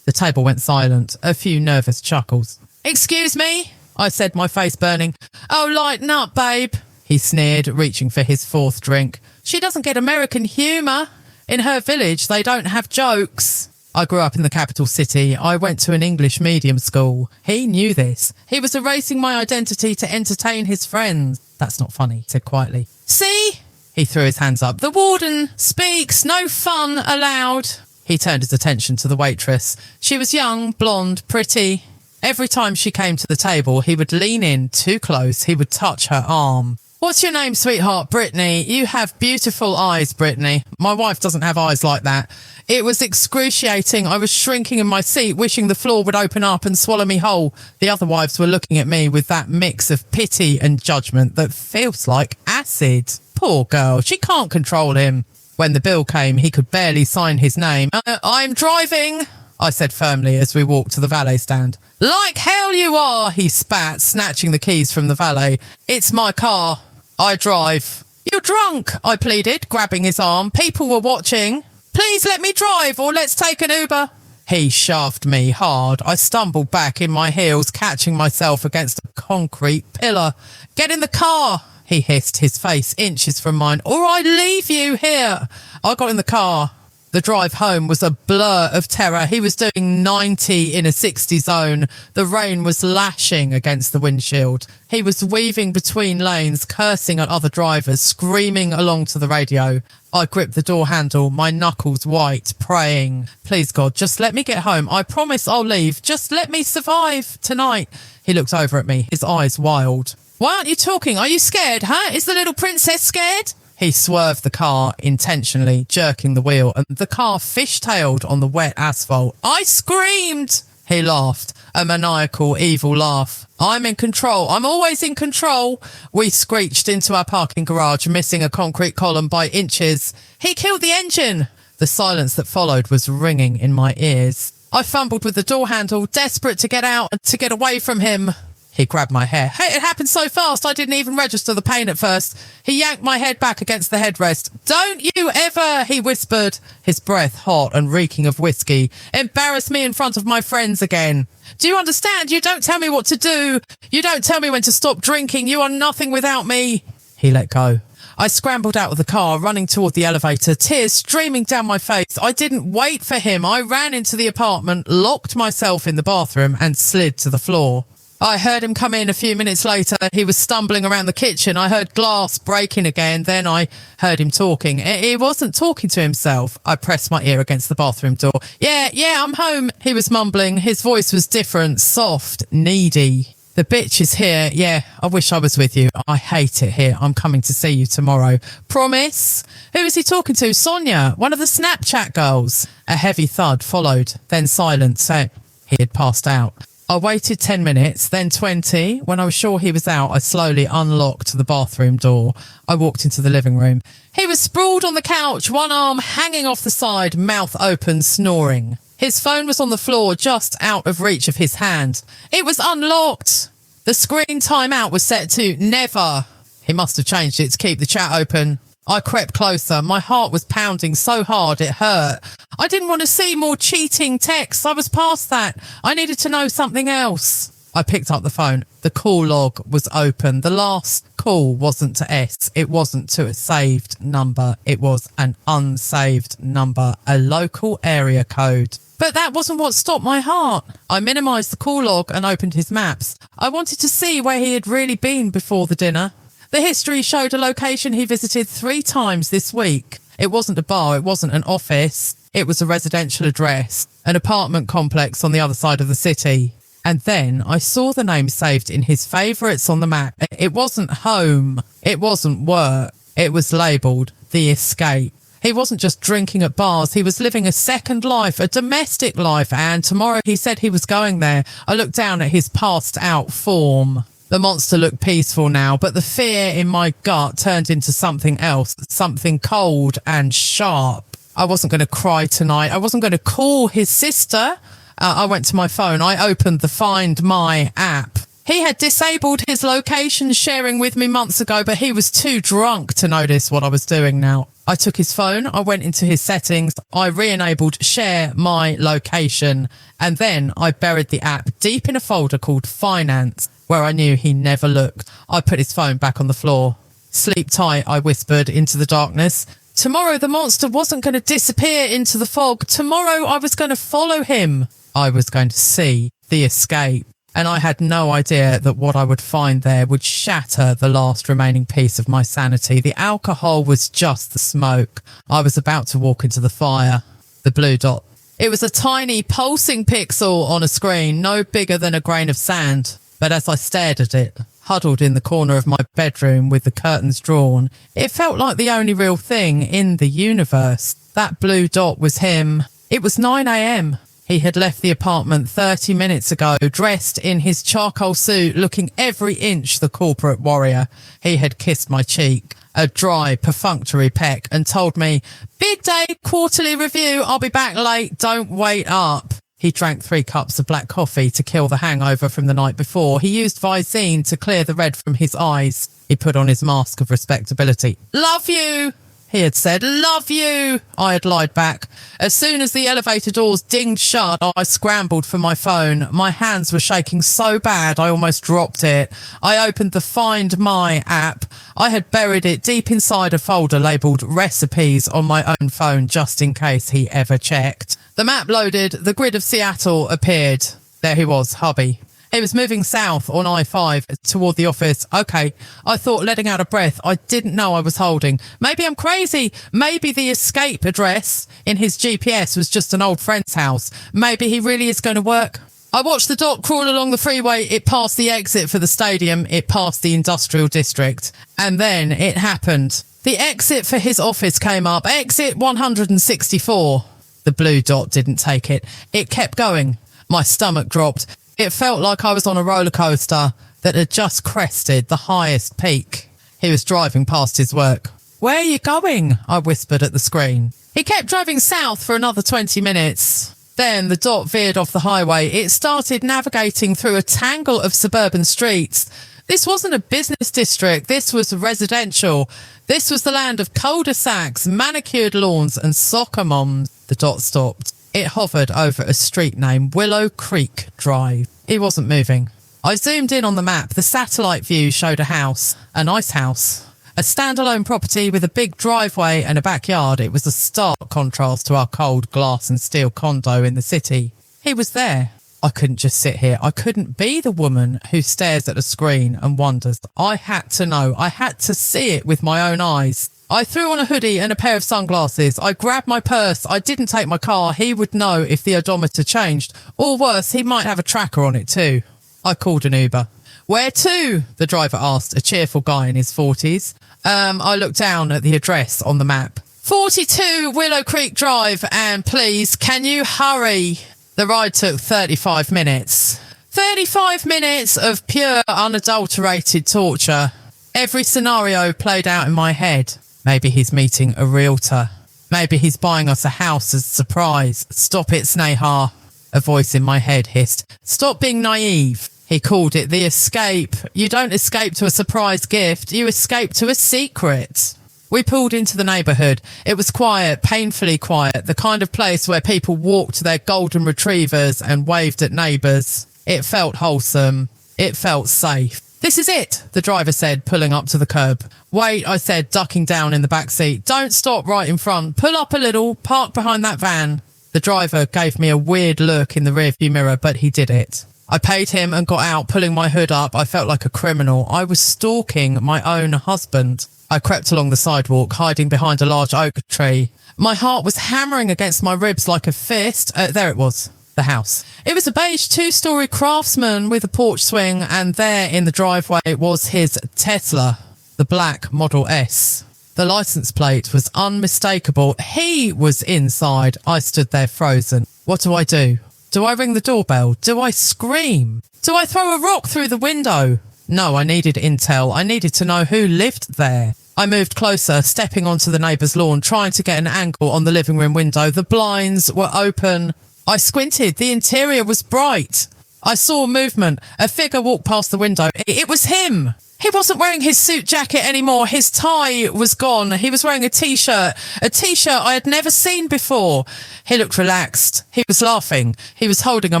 The table went silent, a few nervous chuckles. "Excuse me," I said, my face burning. "Oh, lighten up, babe," he sneered, reaching for his 4th drink. "She doesn't get American humour. In her village, they don't have jokes." I grew up in the capital city. I went to an English medium school. He knew this. He was erasing my identity to entertain his friends. "That's not funny," he said quietly. "See?" He threw his hands up. "The warden speaks. No fun allowed." He turned his attention to the waitress. She was young, blonde, pretty. Every time she came to the table, he would lean in too close. He would touch her arm. What's your name, sweetheart? Brittany. You have beautiful eyes, Brittany. My wife doesn't have eyes like that. It was excruciating. I was shrinking in my seat, wishing the floor would open up and swallow me whole. The other wives were looking at me with that mix of pity and judgment that feels like acid. Poor girl. She can't control him. When the bill came, he could barely sign his name. I'm driving, I said firmly as we walked to the valet stand. Like hell you are, he spat, snatching the keys from the valet. It's my car. I drive. You're drunk, I pleaded, grabbing his arm. People were watching. Please let me drive or let's take an Uber. He shoved me hard. I stumbled back in my heels, catching myself against a concrete pillar. Get in the car, he hissed, his face inches from mine, or I leave you here. I got in the car. The drive home was a blur of terror. He was doing 90 in a 60 zone. The rain was lashing against the windshield. He was weaving between lanes, cursing at other drivers, screaming along to the radio. I gripped the door handle, my knuckles white, praying, please God, just let me get home. I promise I'll leave. Just let me survive tonight. He looked over at me, his eyes wild. Why aren't you talking? Are you scared, huh? Is the little princess scared? He swerved the car intentionally, jerking the wheel, and the car fishtailed on the wet asphalt. I screamed! He laughed, a maniacal, evil laugh. I'm in control. I'm always in control. We screeched into our parking garage, missing a concrete column by inches. He killed the engine! The silence that followed was ringing in my ears. I fumbled with the door handle, desperate to get out and to get away from him. He grabbed my hair. Hey, it happened so fast, I didn't even register the pain at first. He yanked my head back against the headrest. Don't you ever, he whispered, his breath hot and reeking of whiskey, embarrass me in front of my friends again. Do you understand? You don't tell me what to do. You don't tell me when to stop drinking. You are nothing without me. He let go. I scrambled out of the car, running toward the elevator, tears streaming down my face. I didn't wait for him. I ran into the apartment, locked myself in the bathroom and slid to the floor. I heard him come in a few minutes later. He was stumbling around the kitchen. I heard glass breaking again. Then I heard him talking. He wasn't talking to himself. I pressed my ear against the bathroom door. Yeah, I'm home. He was mumbling. His voice was different, soft, needy. The bitch is here. Yeah, I wish I was with you. I hate it here. I'm coming to see you tomorrow. Promise? Who was he talking to? Sonia, one of the Snapchat girls. A heavy thud followed, then silence. He had passed out. I waited 10 minutes, then 20. When I was sure he was out, I slowly unlocked the bathroom door. I walked into the living room. He was sprawled on the couch, one arm hanging off the side, mouth open, snoring. His phone was on the floor, just out of reach of his hand. It was unlocked. The screen timeout was set to never. He must have changed it to keep the chat open. I crept closer. My heart was pounding so hard it hurt. I didn't want to see more cheating texts. I was past that. I needed to know something else. I picked up the phone. The call log was open. The last call wasn't to S. It wasn't to a saved number. It was an unsaved number, a local area code. But that wasn't what stopped my heart. I minimised the call log and opened his maps. I wanted to see where he had really been before the dinner. The history showed a location he visited 3 times this week. It wasn't a bar, it wasn't an office. It was a residential address, an apartment complex on the other side of the city. And then I saw the name saved in his favourites on the map. It wasn't home. It wasn't work. It was labelled The Escape. He wasn't just drinking at bars. He was living a second life, a domestic life. And tomorrow he said he was going there. I looked down at his passed out form. The monster looked peaceful now, but the fear in my gut turned into something else, something cold and sharp. I wasn't going to cry tonight. I wasn't going to call his sister. I went to my phone. I opened the Find My app. He had disabled his location sharing with me months ago, but he was too drunk to notice what I was doing now. I took his phone. I went into his settings. I re-enabled Share My Location. And then I buried the app deep in a folder called Finance, where I knew he never looked. I put his phone back on the floor. Sleep tight, I whispered into the darkness. Tomorrow the monster wasn't going to disappear into the fog. Tomorrow I was going to follow him. I was going to see the escape. And I had no idea that what I would find there would shatter the last remaining piece of my sanity. The alcohol was just the smoke. I was about to walk into the fire. The blue dot. It was a tiny pulsing pixel on a screen, no bigger than a grain of sand. But as I stared at it, huddled in the corner of my bedroom with the curtains drawn, it felt like the only real thing in the universe. That blue dot was him. It was 9 a.m. He had left the apartment 30 minutes ago, dressed in his charcoal suit, looking every inch the corporate warrior. He had kissed my cheek, a dry, perfunctory peck, and told me, "Big day, quarterly review, I'll be back late, don't wait up." He drank 3 cups of black coffee to kill the hangover from the night before. He used Visine to clear the red from his eyes. He put on his mask of respectability. "Love you," he had said. "Love you," I had lied back. As soon as the elevator doors dinged shut, I scrambled for my phone. My hands were shaking so bad I almost dropped it. I opened the Find My app. I had buried it deep inside a folder labelled recipes on my own phone just in case he ever checked. The map loaded. The grid of Seattle appeared. There he was, hubby. He was moving south on I-5 toward the office. Okay, I thought, letting out a breath I didn't know I was holding. Maybe I'm crazy. Maybe the escape address in his GPS was just an old friend's house. Maybe he really is going to work. I watched the dot crawl along the freeway. It passed the exit for the stadium. It passed the industrial district. And then it happened. The exit for his office came up. Exit 164. The blue dot didn't take it. It kept going. My stomach dropped. It felt like I was on a roller coaster that had just crested the highest peak. He was driving past his work. "Where are you going?" I whispered at the screen. He kept driving south for another 20 minutes. Then the dot veered off the highway. It started navigating through a tangle of suburban streets. This wasn't a business district. This was residential. This was the land of cul-de-sacs, manicured lawns and soccer moms. The dot stopped. It hovered over a street named Willow Creek Drive. He wasn't moving. I zoomed in on the map. The satellite view showed a house, a nice house, a standalone property with a big driveway and a backyard. It was a stark contrast to our cold glass and steel condo in the city. He was there. I couldn't just sit here. I couldn't be the woman who stares at a screen and wonders. I had to know. I had to see it with my own eyes. I threw on a hoodie and a pair of sunglasses. I grabbed my purse. I didn't take my car. He would know if the odometer changed. Or worse, he might have a tracker on it too. I called an Uber. "Where to?" the driver asked, a cheerful guy in his 40s. I looked down at the address on the map. 42 Willow Creek Drive, and please, can you hurry? The ride took 35 minutes. 35 minutes of pure, unadulterated torture. Every scenario played out in my head. Maybe he's meeting a realtor. Maybe he's buying us a house as a surprise. "Stop it, Sneha," a voice in my head hissed. "Stop being naive." He called it the escape. You don't escape to a surprise gift. You escape to a secret. We pulled into the neighbourhood. It was quiet, painfully quiet, the kind of place where people walked their golden retrievers and waved at neighbours. It felt wholesome. It felt safe. "This is it," the driver said, pulling up to the curb. "Wait," I said, ducking down in the back seat. "Don't stop right in front. Pull up a little. Park behind that van." The driver gave me a weird look in the rearview mirror, but he did it. I paid him and got out, pulling my hood up. I felt like a criminal. I was stalking my own husband. I crept along the sidewalk, hiding behind a large oak tree. My heart was hammering against my ribs like a fist. There it was. The house. It was a beige 2-story Craftsman with a porch swing, and there in the driveway was his Tesla, the black Model S. The license plate was unmistakable. He was inside. I stood there frozen. What do I do? Do I ring the doorbell? Do I scream? Do I throw a rock through the window? No, I needed intel. I needed to know who lived there. I moved closer, stepping onto the neighbour's lawn, trying to get an angle on the living room window. The blinds were open. I squinted. The interior was bright. I saw movement. A figure walked past the window. It was him. He wasn't wearing his suit jacket anymore. His tie was gone. He was wearing a t-shirt I had never seen before. He looked relaxed. He was laughing. He was holding a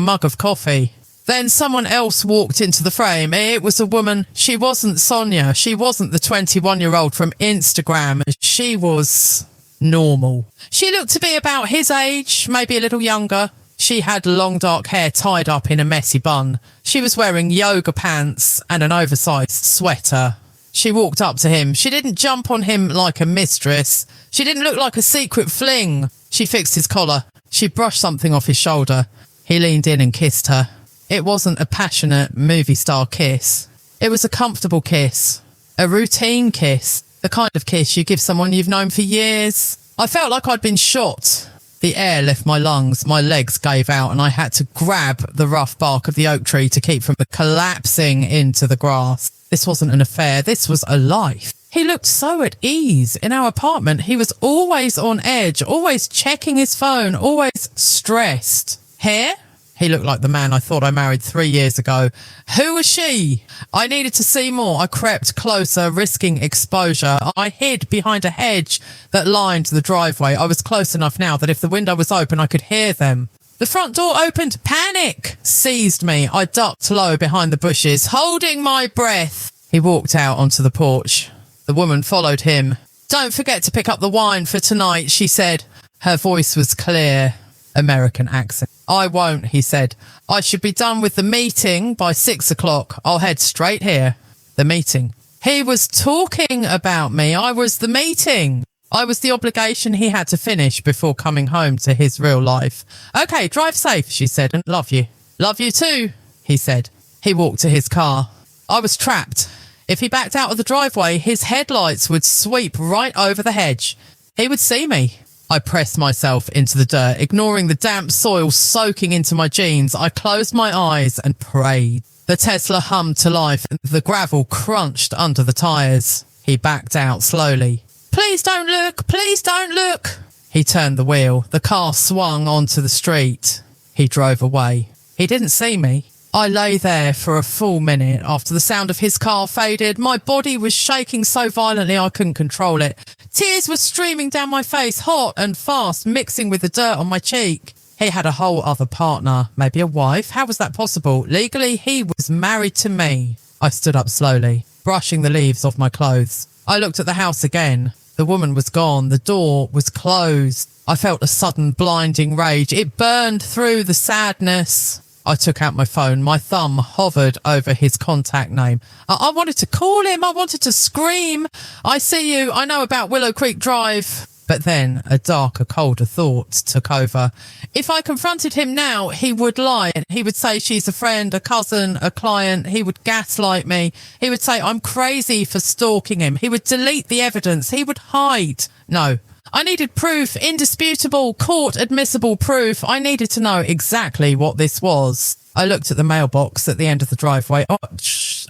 mug of coffee. Then someone else walked into the frame. It was a woman. She wasn't Sonia. She wasn't the 21-year-old from Instagram. She was normal. She looked to be about his age, maybe a little younger. She had long dark hair tied up in a messy bun. She was wearing yoga pants and an oversized sweater. She walked up to him. She didn't jump on him like a mistress. She didn't look like a secret fling. She fixed his collar. She brushed something off his shoulder. He leaned in and kissed her. It wasn't a passionate movie star kiss. It was a comfortable kiss. A routine kiss. The kind of kiss you give someone you've known for years. I felt like I'd been shot. The air left my lungs, my legs gave out, and I had to grab the rough bark of the oak tree to keep from collapsing into the grass. This wasn't an affair, this was a life. He looked so at ease. In our apartment, he was always on edge, always checking his phone, always stressed. Here? He looked like the man I thought I married 3 years ago. Who was she? I needed to see more. I crept closer, risking exposure. I hid behind a hedge that lined the driveway. I was close enough now that if the window was open, I could hear them. The front door opened. Panic seized me. I ducked low behind the bushes, holding my breath. He walked out onto the porch. The woman followed him. Don't forget to pick up the wine for tonight, she said. Her voice was clear. American accent. I won't, he said. I should be done with the meeting by 6 o'clock. I'll head straight here. The meeting. He was talking about me. I was the meeting. I was the obligation he had to finish before coming home to his real life. Okay, drive safe, she said, and love you. Love you too, he said. He walked to his car. I was trapped. If he backed out of the driveway, his headlights would sweep right over the hedge. He would see me. I pressed myself into the dirt, ignoring the damp soil soaking into my jeans. I closed my eyes and prayed. The Tesla hummed to life and the gravel crunched under the tyres. He backed out slowly. Please don't look! Please don't look! He turned the wheel. The car swung onto the street. He drove away. He didn't see me. I lay there for a full minute after the sound of his car faded. My body was shaking so violently I couldn't control it. Tears were streaming down my face, hot and fast, mixing with the dirt on my cheek. He had a whole other partner, maybe a wife. How was that possible? Legally, he was married to me. I stood up slowly, brushing the leaves off my clothes. I looked at the house again. The woman was gone. The door was closed. I felt a sudden blinding rage. It burned through the sadness. I took out my phone. My thumb hovered over his contact name. I wanted to call him. I wanted to scream. I see you. I know about Willow Creek Drive. But then a darker, colder thought took over. If I confronted him now, he would lie. He would say she's a friend, a cousin, a client. He would gaslight me. He would say I'm crazy for stalking him. He would delete the evidence. He would hide. No. I needed proof, indisputable, court-admissible proof. I needed to know exactly what this was. I looked at the mailbox at the end of the driveway.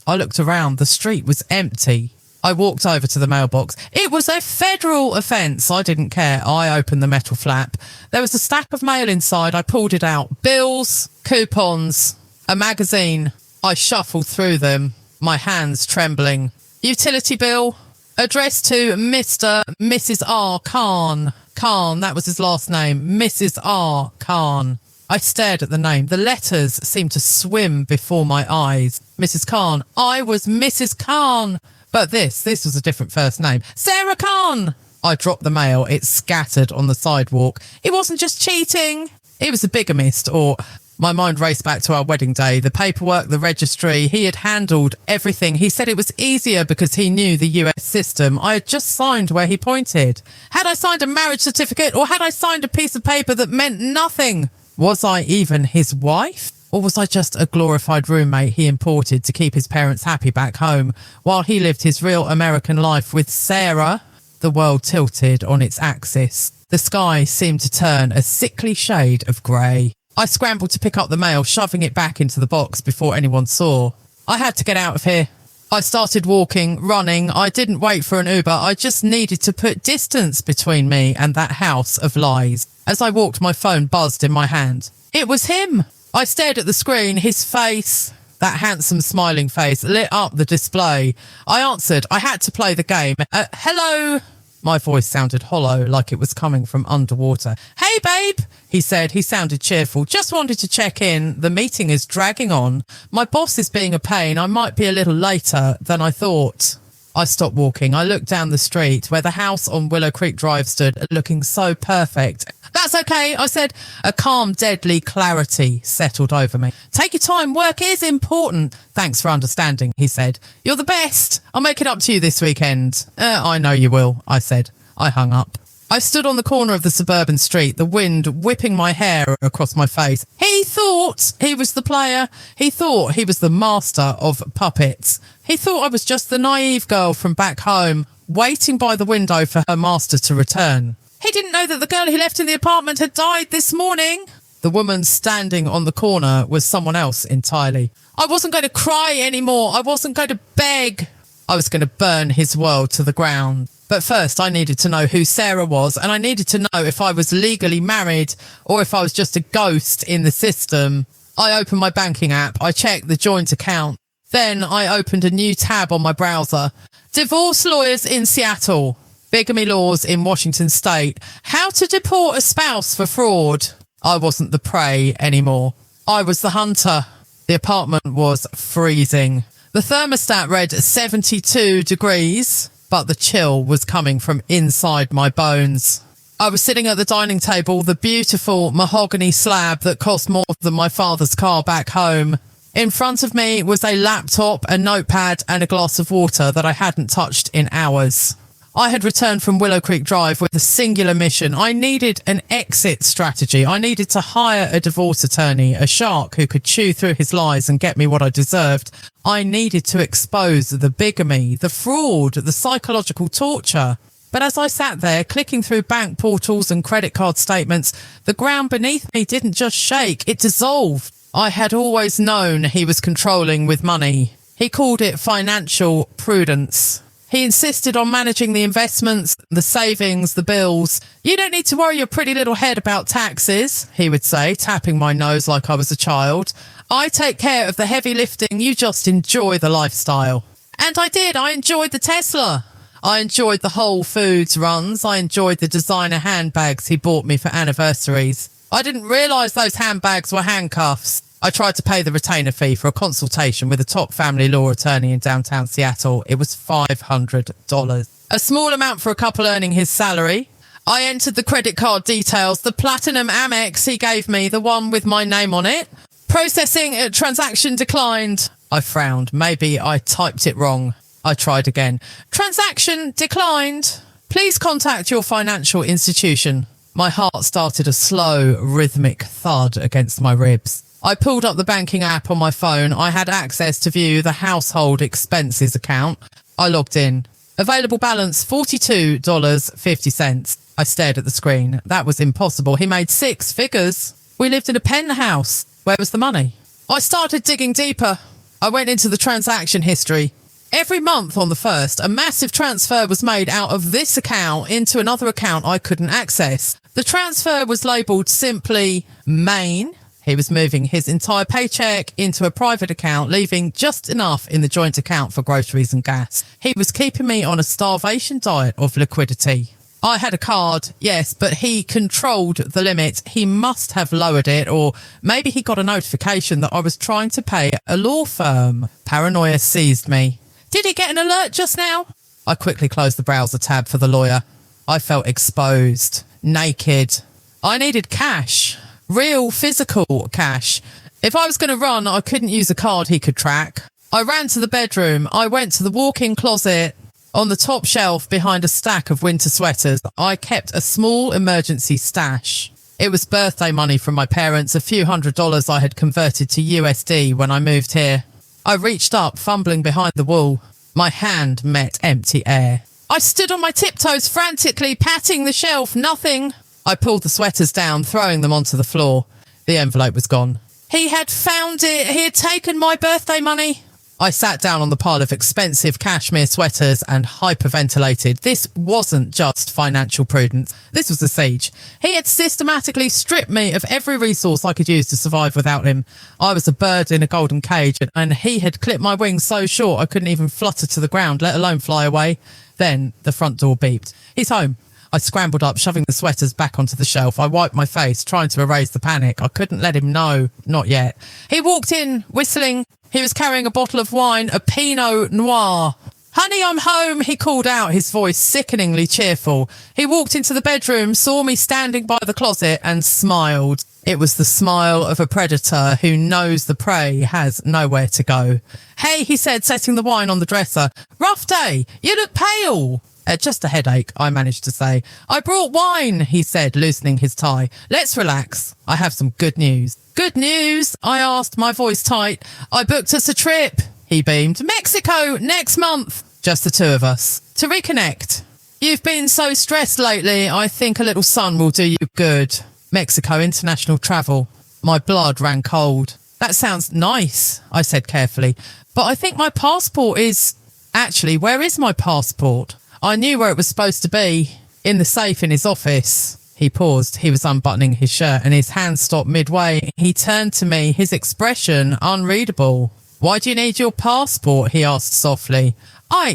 I looked around. The street was empty. I walked over to the mailbox. It was a federal offence. I didn't care. I opened the metal flap. There was a stack of mail inside. I pulled it out. Bills, coupons, a magazine. I shuffled through them, my hands trembling. Utility bill. Addressed to Mrs. R. Khan. Khan, that was his last name. Mrs. R. Khan. I stared at the name. The letters seemed to swim before my eyes. Mrs. Khan. I was Mrs. Khan. But this was a different first name. Sarah Khan. I dropped the mail. It scattered on the sidewalk. It wasn't just cheating. He was a bigamist, or... My mind raced back to our wedding day, the paperwork, the registry. He had handled everything. He said it was easier because he knew the US system. I had just signed where he pointed. Had I signed a marriage certificate, or had I signed a piece of paper that meant nothing? Was I even his wife? Or was I just a glorified roommate he imported to keep his parents happy back home while he lived his real American life with Sarah? The world tilted on its axis. The sky seemed to turn a sickly shade of grey. I scrambled to pick up the mail, shoving it back into the box before anyone saw. I had to get out of here. I started walking, running. I didn't wait for an Uber. I just needed to put distance between me and that house of lies. As I walked, my phone buzzed in my hand. It was him. I stared at the screen. His face, that handsome smiling face, lit up the display. I answered. I had to play the game. Hello? My voice sounded hollow, like it was coming from underwater. Hey, babe, he said. He sounded cheerful. Just wanted to check in. The meeting is dragging on. My boss is being a pain. I might be a little later than I thought. I stopped walking. I looked down the street where the house on Willow Creek Drive stood, looking so perfect. That's okay, I said. A calm, deadly clarity settled over me. Take your time. Work is important. Thanks for understanding, he said. You're the best. I'll make it up to you this weekend. I know you will, I said. I hung up. I stood on the corner of the suburban street, the wind whipping my hair across my face. He thought he was the player. He thought he was the master of puppets. He thought I was just the naive girl from back home, waiting by the window for her master to return. He didn't know that the girl he left in the apartment had died this morning. The woman standing on the corner was someone else entirely. I wasn't going to cry anymore. I wasn't going to beg. I was going to burn his world to the ground. But first, I needed to know who Sarah was, and I needed to know if I was legally married or if I was just a ghost in the system. I opened my banking app. I checked the joint account. Then I opened a new tab on my browser. Divorce lawyers in Seattle. Bigamy laws in Washington state. How to deport a spouse for fraud. I wasn't the prey anymore. I was the hunter. The apartment was freezing. The thermostat read 72 degrees, but the chill was coming from inside my bones. I was sitting at the dining table, the beautiful mahogany slab that cost more than my father's car back home. In front of me was a laptop, a notepad, and a glass of water that I hadn't touched in hours. I had returned from Willow Creek Drive with a singular mission. I needed an exit strategy. I needed to hire a divorce attorney, a shark who could chew through his lies and get me what I deserved. I needed to expose the bigamy, the fraud, the psychological torture. But as I sat there, clicking through bank portals and credit card statements, the ground beneath me didn't just shake, it dissolved. I had always known he was controlling with money. He called it financial prudence. He insisted on managing the investments, the savings, the bills. You don't need to worry your pretty little head about taxes, he would say, tapping my nose like I was a child. I take care of the heavy lifting. You just enjoy the lifestyle. And I did. I enjoyed the Tesla. I enjoyed the Whole Foods runs. I enjoyed the designer handbags he bought me for anniversaries. I didn't realise those handbags were handcuffs. I tried to pay the retainer fee for a consultation with a top family law attorney in downtown Seattle. It was $500. A small amount for a couple earning his salary. I entered the credit card details, the platinum Amex he gave me, the one with my name on it. Processing transaction declined. I frowned. Maybe I typed it wrong. I tried again. Transaction declined. Please contact your financial institution. My heart started a slow, rhythmic thud against my ribs. I pulled up the banking app on my phone. I had access to view the household expenses account. I logged in. Available balance, $42.50. I stared at the screen. That was impossible. He made six figures. We lived in a penthouse. Where was the money? I started digging deeper. I went into the transaction history. Every month on the 1st, a massive transfer was made out of this account into another account I couldn't access. The transfer was labelled simply Main. He was moving his entire paycheck into a private account, leaving just enough in the joint account for groceries and gas. He was keeping me on a starvation diet of liquidity. I had a card, yes, but he controlled the limit. He must have lowered it, or maybe he got a notification that I was trying to pay a law firm. Paranoia seized me. Did he get an alert just now? I quickly closed the browser tab for the lawyer. I felt exposed, naked. I needed cash. Real physical cash. If I was going to run, I couldn't use a card he could track. I ran to the bedroom. I went to the walk-in closet. On the top shelf behind a stack of winter sweaters, I kept a small emergency stash. It was birthday money from my parents, a few $100s I had converted to USD when I moved here. I reached up, fumbling behind the wall. My hand met empty air. I stood on my tiptoes, frantically patting the shelf. Nothing. I pulled the sweaters down, throwing them onto the floor. The envelope was gone. He had found it. He had taken my birthday money. I sat down on the pile of expensive cashmere sweaters and hyperventilated. This wasn't just financial prudence. This was a siege. He had systematically stripped me of every resource I could use to survive without him. I was a bird in a golden cage, and he had clipped my wings so short I couldn't even flutter to the ground, let alone fly away. Then the front door beeped. He's home. I scrambled up, shoving the sweaters back onto the shelf. I wiped my face, trying to erase the panic. I couldn't let him know. Not yet. He walked in, whistling. He was carrying a bottle of wine, a Pinot Noir. "Honey, I'm home," he called out, his voice sickeningly cheerful. He walked into the bedroom, saw me standing by the closet, and smiled. It was the smile of a predator who knows the prey has nowhere to go. "Hey," he said, setting the wine on the dresser. "Rough day. You look pale." Just a headache, I managed to say. I brought wine, he said, loosening his tie. Let's relax. I have some good news. Good news? I asked, my voice tight. I booked us a trip. He beamed. Mexico, next month. Just the two of us. To reconnect. You've been so stressed lately, I think a little sun will do you good. Mexico international travel. My blood ran cold. That sounds nice, I said carefully. But I think my passport is... Actually, where is my passport? I knew where it was supposed to be. In the safe in his office. He paused. He was unbuttoning his shirt and his hand stopped midway. He turned to me, his expression unreadable. Why do you need your passport? He asked softly.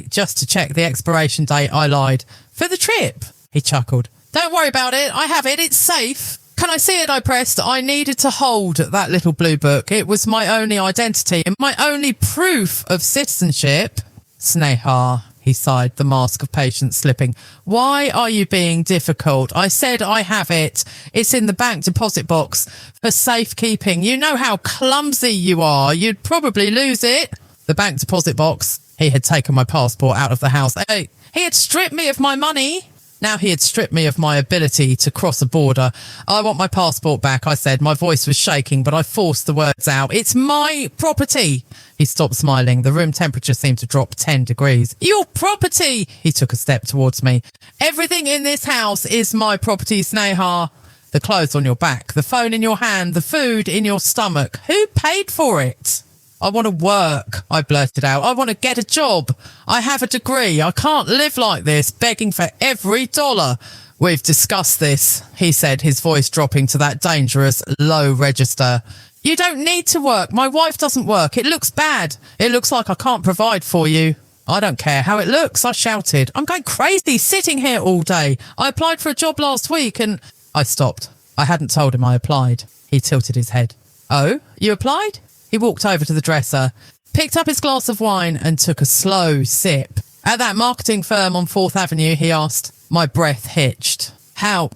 Just to check the expiration date, I lied. For the trip, he chuckled. Don't worry about it. I have it. It's safe. Can I see it? I pressed. I needed to hold that little blue book. It was my only identity and my only proof of citizenship. Sneha, he sighed, the mask of patience slipping. Why are you being difficult? I said I have it. It's in the bank deposit box for safekeeping. You know how clumsy you are. You'd probably lose it. The bank deposit box. He had taken my passport out of the house. He had stripped me of my money. Now he had stripped me of my ability to cross a border. I want my passport back, I said. My voice was shaking, but I forced the words out. It's my property. He stopped smiling. The room temperature seemed to drop 10 degrees. Your property! He took a step towards me. Everything in this house is my property, Sneha. The clothes on your back, the phone in your hand, the food in your stomach. Who paid for it? I want to work, I blurted out. I want to get a job. I have a degree. I can't live like this, begging for every dollar. We've discussed this, he said, his voice dropping to that dangerous low register. You don't need to work. My wife doesn't work. It looks bad. It looks like I can't provide for you. I don't care how it looks, I shouted. I'm going crazy sitting here all day. I applied for a job last week and... I stopped. I hadn't told him I applied. He tilted his head. Oh, you applied? He walked over to the dresser, picked up his glass of wine and took a slow sip. At that marketing firm on 4th Avenue, he asked. My breath hitched. How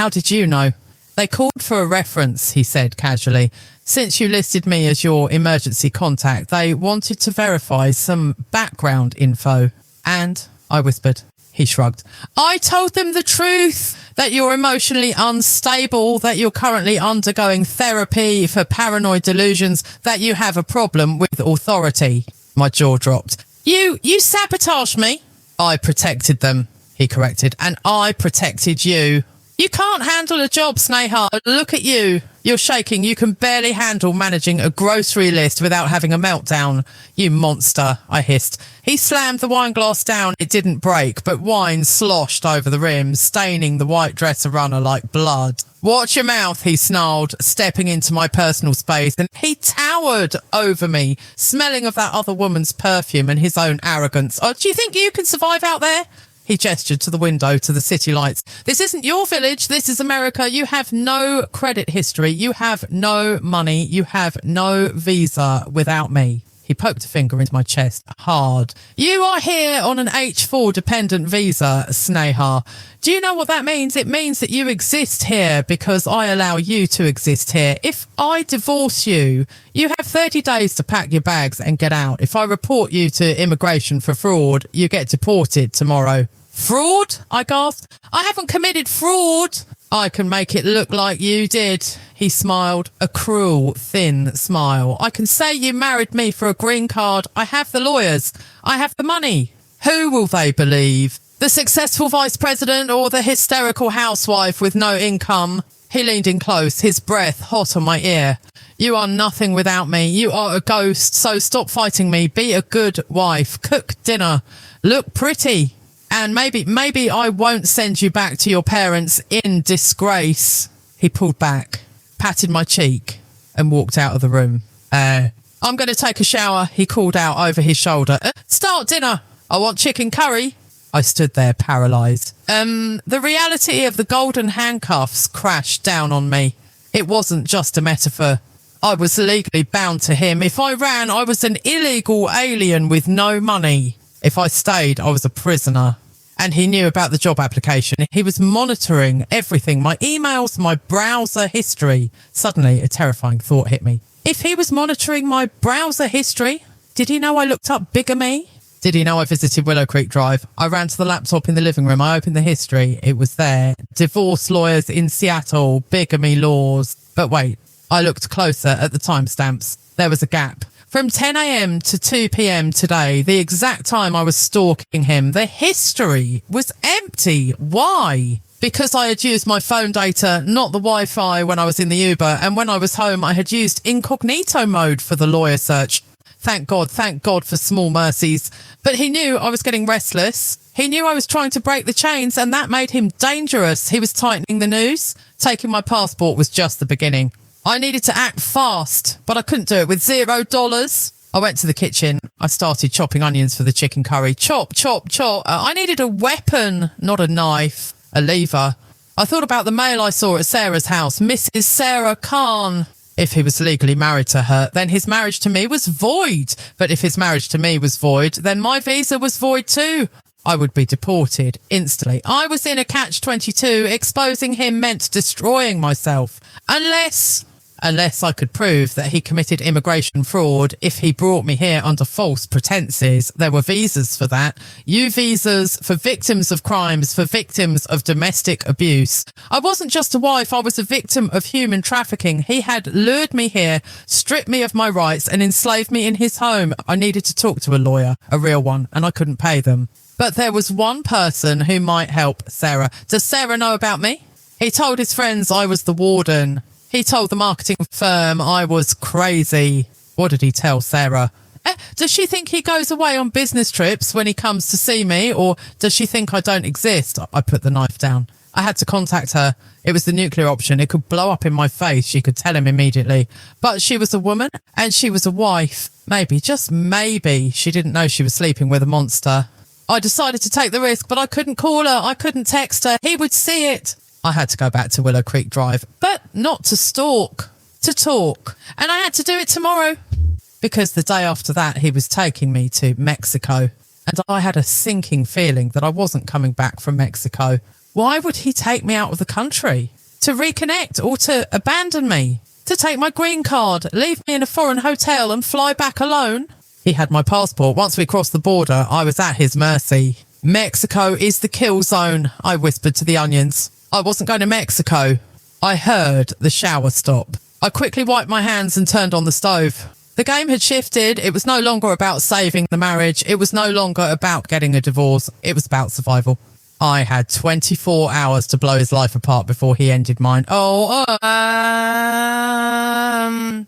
did you know? They called for a reference, he said casually. Since you listed me as your emergency contact, they wanted to verify some background info. And, I whispered. He shrugged. I told them the truth, that you're emotionally unstable, that you're currently undergoing therapy for paranoid delusions, that you have a problem with authority. My jaw dropped. You sabotaged me. I protected them, he corrected, and I protected you. You can't handle a job, Sneha. Look at you. You're shaking. You can barely handle managing a grocery list without having a meltdown. You monster, I hissed. He slammed the wine glass down. It didn't break, but wine sloshed over the rim, staining the white dresser runner like blood. Watch your mouth, he snarled, stepping into my personal space, and he towered over me, smelling of that other woman's perfume and his own arrogance. Oh, do you think you can survive out there? He gestured to the window, to the city lights. This isn't your village. This is America. You have no credit history. You have no money. You have no visa without me. He poked a finger into my chest, hard. You are here on an H4 dependent visa, Sneha. Do you know what that means? It means that you exist here because I allow you to exist here. If I divorce you, you have 30 days to pack your bags and get out. If I report you to immigration for fraud, you get deported tomorrow. Fraud? I gasped. I haven't committed fraud. I can make it look like you did. He smiled, a cruel, thin smile. I can say you married me for a green card. I have the lawyers. I have the money. Who will they believe? The successful vice president or the hysterical housewife with no income? He leaned in close, his breath hot on my ear. You are nothing without me. You are a ghost, so stop fighting me. Be a good wife. Cook dinner. Look pretty. And maybe I won't send you back to your parents in disgrace. He pulled back, patted my cheek and walked out of the room. I'm going to take a shower, he called out over his shoulder. Start dinner. I want chicken curry. I stood there paralysed. The reality of the golden handcuffs crashed down on me. It wasn't just a metaphor. I was legally bound to him. If I ran, I was an illegal alien with no money. If I stayed, I was a prisoner. And he knew about the job application. He was monitoring everything, my emails, my browser history. Suddenly, a terrifying thought hit me. If he was monitoring my browser history, did he know I looked up bigamy? Did he know I visited Willow Creek Drive? I ran to the laptop in the living room. I opened the history. It was there. Divorce lawyers in Seattle, bigamy laws. But wait, I looked closer at the timestamps. There was a gap. From 10 a.m. to 2 p.m. today, the exact time I was stalking him, the history was empty. Why? Because I had used my phone data, not the Wi-Fi, when I was in the Uber, and when I was home, I had used incognito mode for the lawyer search. Thank God for small mercies. But he knew I was getting restless. He knew I was trying to break the chains, and that made him dangerous. He was tightening the noose. Taking my passport was just the beginning. I needed to act fast, but I couldn't do it with $0. I went to the kitchen. I started chopping onions for the chicken curry. Chop, chop, chop. I needed a weapon, not a knife, a lever. I thought about the mail I saw at Sarah's house. Mrs. Sarah Khan. If he was legally married to her, then his marriage to me was void. But if his marriage to me was void, then my visa was void too. I would be deported instantly. I was in a catch-22. Exposing him meant destroying myself. Unless I could prove that he committed immigration fraud. If he brought me here under false pretenses, there were visas for that. U visas for victims of crimes, for victims of domestic abuse. I wasn't just a wife, I was a victim of human trafficking. He had lured me here, stripped me of my rights, and enslaved me in his home. I needed to talk to a lawyer, a real one, and I couldn't pay them. But there was one person who might help Sarah. Does Sarah know about me? He told his friends I was the warden. He told the marketing firm I was crazy. What did he tell Sarah? Does she think he goes away on business trips when he comes to see me, or does she think I don't exist? I put the knife down. I had to contact her. It was the nuclear option. It could blow up in my face. She could tell him immediately. But she was a woman and she was a wife. Maybe, just maybe, she didn't know she was sleeping with a monster. I decided to take the risk, but I couldn't call her. I couldn't text her. He would see it. I had to go back to Willow Creek Drive, but not to stalk, to talk. And I had to do it tomorrow because the day after that, he was taking me to Mexico. And I had a sinking feeling that I wasn't coming back from Mexico. Why would he take me out of the country? To reconnect or to abandon me? To take my green card, leave me in a foreign hotel and fly back alone? He had my passport. Once we crossed the border, I was at his mercy. Mexico is the kill zone, I whispered to the onions. I wasn't going to Mexico. I heard the shower stop. I quickly wiped my hands and turned on the stove. The game had shifted. It was no longer about saving the marriage. It was no longer about getting a divorce. It was about survival. I had 24 hours to blow his life apart before he ended mine.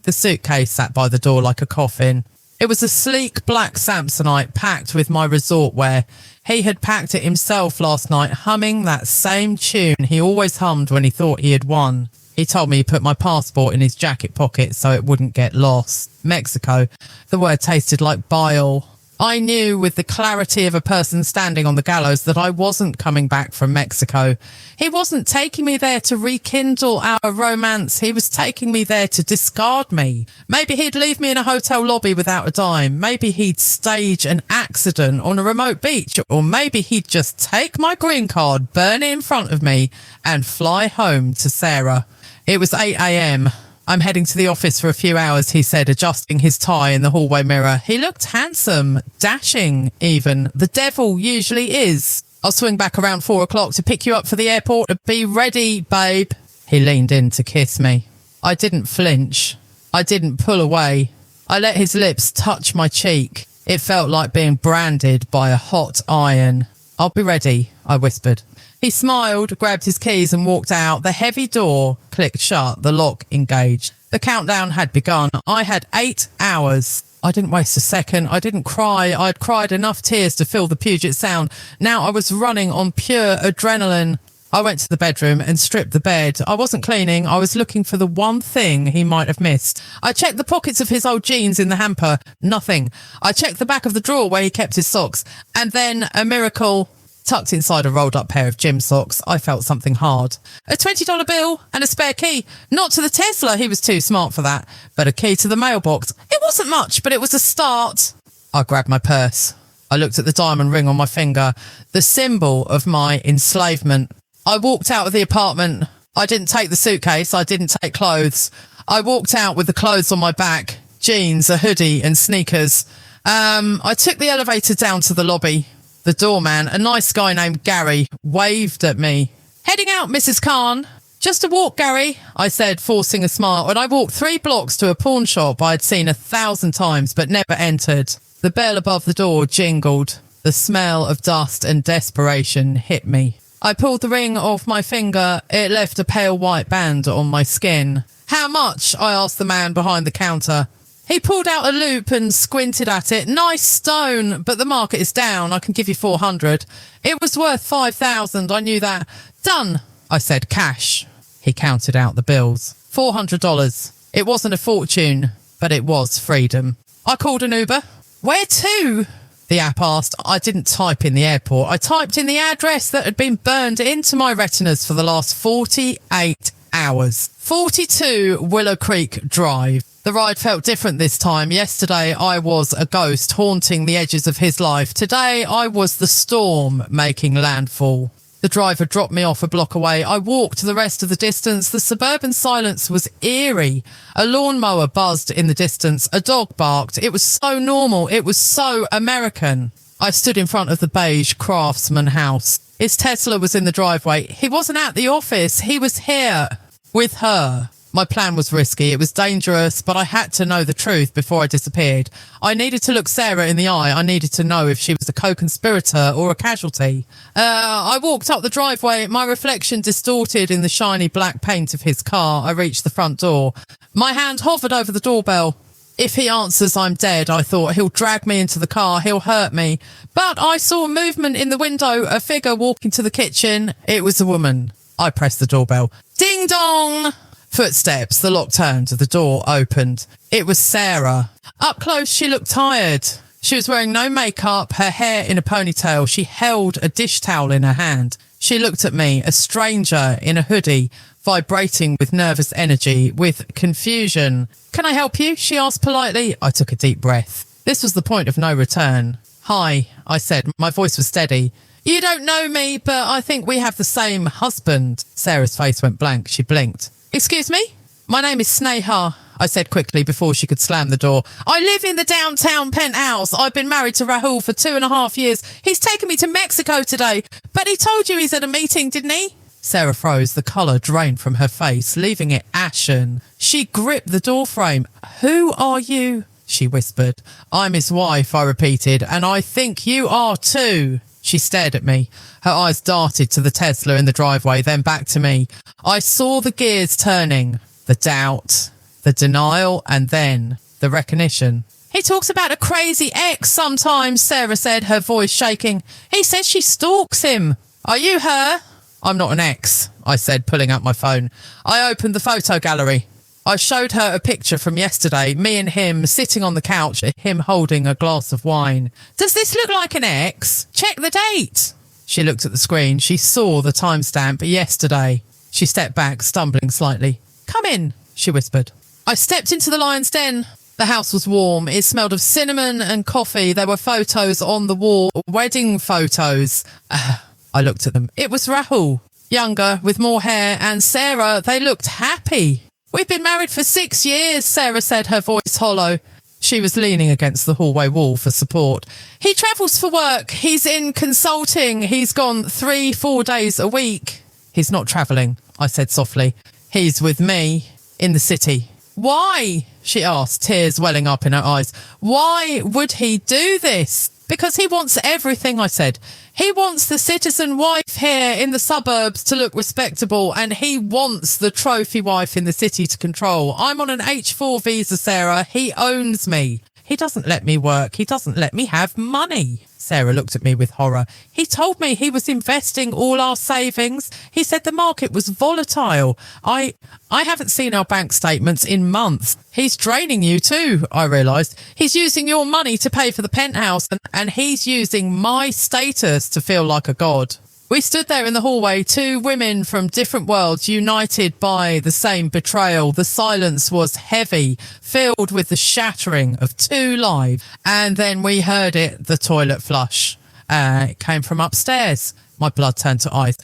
The suitcase sat by the door like a coffin. It was a sleek black Samsonite packed with my resort wear. He had packed it himself last night, humming that same tune he always hummed when he thought he had won. He told me he put my passport in his jacket pocket so it wouldn't get lost. Mexico. The word tasted like bile. I knew with the clarity of a person standing on the gallows that I wasn't coming back from Mexico. He wasn't taking me there to rekindle our romance. He was taking me there to discard me. Maybe he'd leave me in a hotel lobby without a dime. Maybe he'd stage an accident on a remote beach. Or maybe he'd just take my green card, burn it in front of me, and fly home to Sarah. It was 8 a.m. I'm heading to the office for a few hours, he said, adjusting his tie in the hallway mirror. He looked handsome, dashing even. The devil usually is. I'll swing back around 4 o'clock to pick you up for the airport. Be ready, babe. He leaned in to kiss me. I didn't flinch. I didn't pull away. I let his lips touch my cheek. It felt like being branded by a hot iron. I'll be ready, I whispered. He smiled, grabbed his keys and walked out. The heavy door clicked shut, the lock engaged. The countdown had begun. I had 8 hours. I didn't waste a second. I didn't cry. I'd cried enough tears to fill the Puget Sound. Now I was running on pure adrenaline. I went to the bedroom and stripped the bed. I wasn't cleaning. I was looking for the one thing he might have missed. I checked the pockets of his old jeans in the hamper. Nothing. I checked the back of the drawer where he kept his socks. And then a miracle. Tucked inside a rolled up pair of gym socks, I felt something hard. A $20 bill and a spare key. Not to the Tesla, he was too smart for that, but a key to the mailbox. It wasn't much, but it was a start. I grabbed my purse. I looked at the diamond ring on my finger, the symbol of my enslavement. I walked out of the apartment. I didn't take the suitcase. I didn't take clothes. I walked out with the clothes on my back, jeans, a hoodie and sneakers. I took the elevator down to the lobby. The doorman, a nice guy named Gary, waved at me. Heading out, Mrs. Khan. Just a walk, Gary, I said, forcing a smile, and I walked 3 blocks to a pawn shop I'd seen 1,000 times but never entered. The bell above the door jingled. The smell of dust and desperation hit me. I pulled the ring off my finger. It left a pale white band on my skin. How much? I asked the man behind the counter. He pulled out a loop and squinted at it. Nice stone, but the market is down. I can give you 400. It was worth 5,000. I knew that. Done, I said, cash. He counted out the bills. $400. It wasn't a fortune, but it was freedom. I called an Uber. Where to? The app asked. I didn't type in the airport. I typed in the address that had been burned into my retinas for the last 48 hours. 42 Willow Creek Drive. The ride felt different this time. Yesterday, I was a ghost haunting the edges of his life. Today, I was the storm making landfall. The driver dropped me off a block away. I walked the rest of the distance. The suburban silence was eerie. A lawnmower buzzed in the distance. A dog barked. It was so normal. It was so American. I stood in front of the beige craftsman house. His Tesla was in the driveway. He wasn't at the office. He was here with her. My plan was risky. It was dangerous, but I had to know the truth before I disappeared. I needed to look Sarah in the eye. I needed to know if she was a co-conspirator or a casualty. I walked up the driveway, my reflection distorted in the shiny black paint of his car. I reached the front door. My hand hovered over the doorbell. If he answers, I'm dead, I thought. He'll drag me into the car. He'll hurt me. But I saw movement in the window, a figure walking to the kitchen. It was a woman. I pressed the doorbell. Ding dong! Footsteps, the lock turned, the door opened. It was Sarah. Up close, she looked tired. She was wearing no makeup, her hair in a ponytail. She held a dish towel in her hand. She looked at me, a stranger in a hoodie, vibrating with nervous energy, with confusion. Can I help you? She asked politely. I took a deep breath. This was the point of no return. Hi, I said. My voice was steady. You don't know me, but I think we have the same husband. Sarah's face went blank. She blinked. Excuse me? My name is Sneha, I said quickly before she could slam the door. I live in the downtown penthouse. I've been married to Rahul for 2.5 years. He's taken me to Mexico today. But he told you he's at a meeting, didn't he? Sarah froze. The colour drained from her face, leaving it ashen. She gripped the doorframe. Who are you? She whispered. I'm his wife, I repeated, and I think you are too. She stared at me. Her eyes darted to the Tesla in the driveway, then back to me. I saw the gears turning, the doubt, the denial, and then the recognition. He talks about a crazy ex sometimes, Sarah said, her voice shaking. He says she stalks him. Are you her? I'm not an ex, I said, pulling out my phone. I opened the photo gallery. I showed her a picture from yesterday, me and him sitting on the couch, him holding a glass of wine. Does this look like an ex? Check the date. She looked at the screen. She saw the timestamp yesterday. She stepped back, stumbling slightly. Come in, she whispered. I stepped into the lion's den. The house was warm. It smelled of cinnamon and coffee. There were photos on the wall, wedding photos. I looked at them. It was Rahul, younger, with more hair, and Sarah. They looked happy. We've been married for 6 years, Sarah said, her voice hollow. She was leaning against the hallway wall for support. He travels for work. He's in consulting. He's gone 3-4 days a week. He's not travelling, I said softly. He's with me in the city. Why? She asked, tears welling up in her eyes. Why would he do this? Because he wants everything, I said. He wants the citizen wife here in the suburbs to look respectable, and he wants the trophy wife in the city to control. I'm on an H4 visa, Sarah. He owns me. He doesn't let me work. He doesn't let me have money. Sarah looked at me with horror. He told me he was investing all our savings. He said the market was volatile. I haven't seen our bank statements in months. He's draining you too, I realised. He's using your money to pay for the penthouse, and he's using my status to feel like a god. We stood there in the hallway, 2 women from different worlds, united by the same betrayal. The silence was heavy, filled with the shattering of 2 lives. And then we heard it, the toilet flush. It came from upstairs. My blood turned to ice.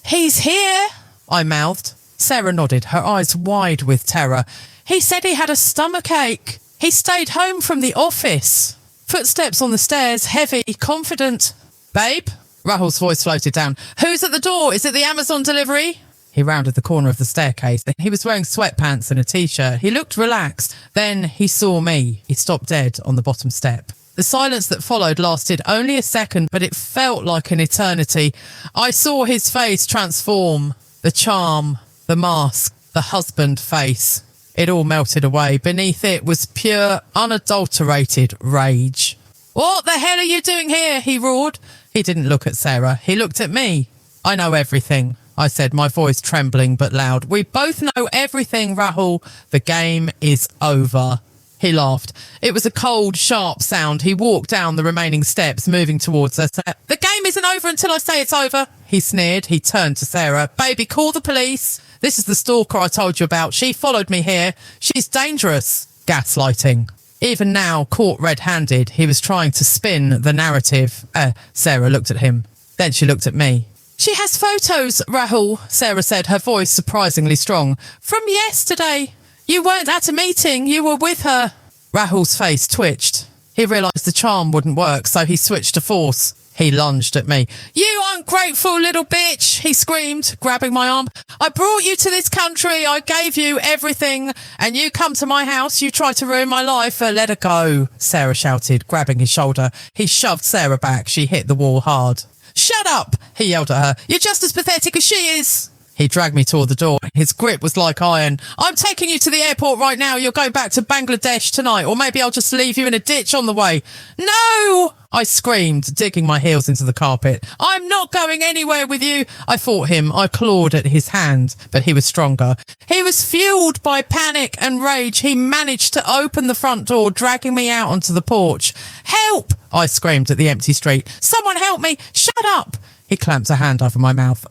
He's here, I mouthed. Sarah nodded, her eyes wide with terror. He said he had a stomachache. He stayed home from the office Footsteps on the stairs, heavy, confident. Babe? Rahul's voice floated down. Who's at the door? Is it the Amazon delivery? He rounded the corner of the staircase. He was wearing sweatpants and a t-shirt. He looked relaxed. Then he saw me. He stopped dead on the bottom step. The silence that followed lasted only a second, but it felt like an eternity. I saw his face transform. The charm, the mask, the husband face. It all melted away. Beneath it was pure, unadulterated rage. What the hell are you doing here? He roared. He didn't look at Sarah. He looked at me. I know everything, I said, my voice trembling but loud. We both know everything, Rahul. The game is over. He laughed. It was a cold, sharp sound. He walked down the remaining steps, moving towards us. The game isn't over until I say it's over, he sneered. He turned to Sarah. Baby, call the police. This is the stalker I told you about. She followed me here. She's dangerous. Gaslighting. Even now, caught red-handed, he was trying to spin the narrative. Sarah looked at him. Then she looked at me. She has photos, Rahul, Sarah said, her voice surprisingly strong. From yesterday. You weren't at a meeting. You were with her. Rahul's face twitched. He realised the charm wouldn't work, so he switched to force. He lunged at me. You ungrateful little bitch, he screamed, grabbing my arm. I brought you to this country. I gave you everything. And you come to my house. You try to ruin my life. Let her go, Sarah shouted, grabbing his shoulder. He shoved Sarah back. She hit the wall hard. Shut up, he yelled at her. You're just as pathetic as she is. He dragged me toward the door. His grip was like iron. I'm taking you to the airport right now. You're going back to Bangladesh tonight, or maybe I'll just leave you in a ditch on the way. No! I screamed, digging my heels into the carpet. I'm not going anywhere with you. I fought him. I clawed at his hand, but he was stronger. He was fueled by panic and rage. He managed to open the front door, dragging me out onto the porch. Help! I screamed at the empty street. Someone help me! Shut up! He clamped a hand over my mouth.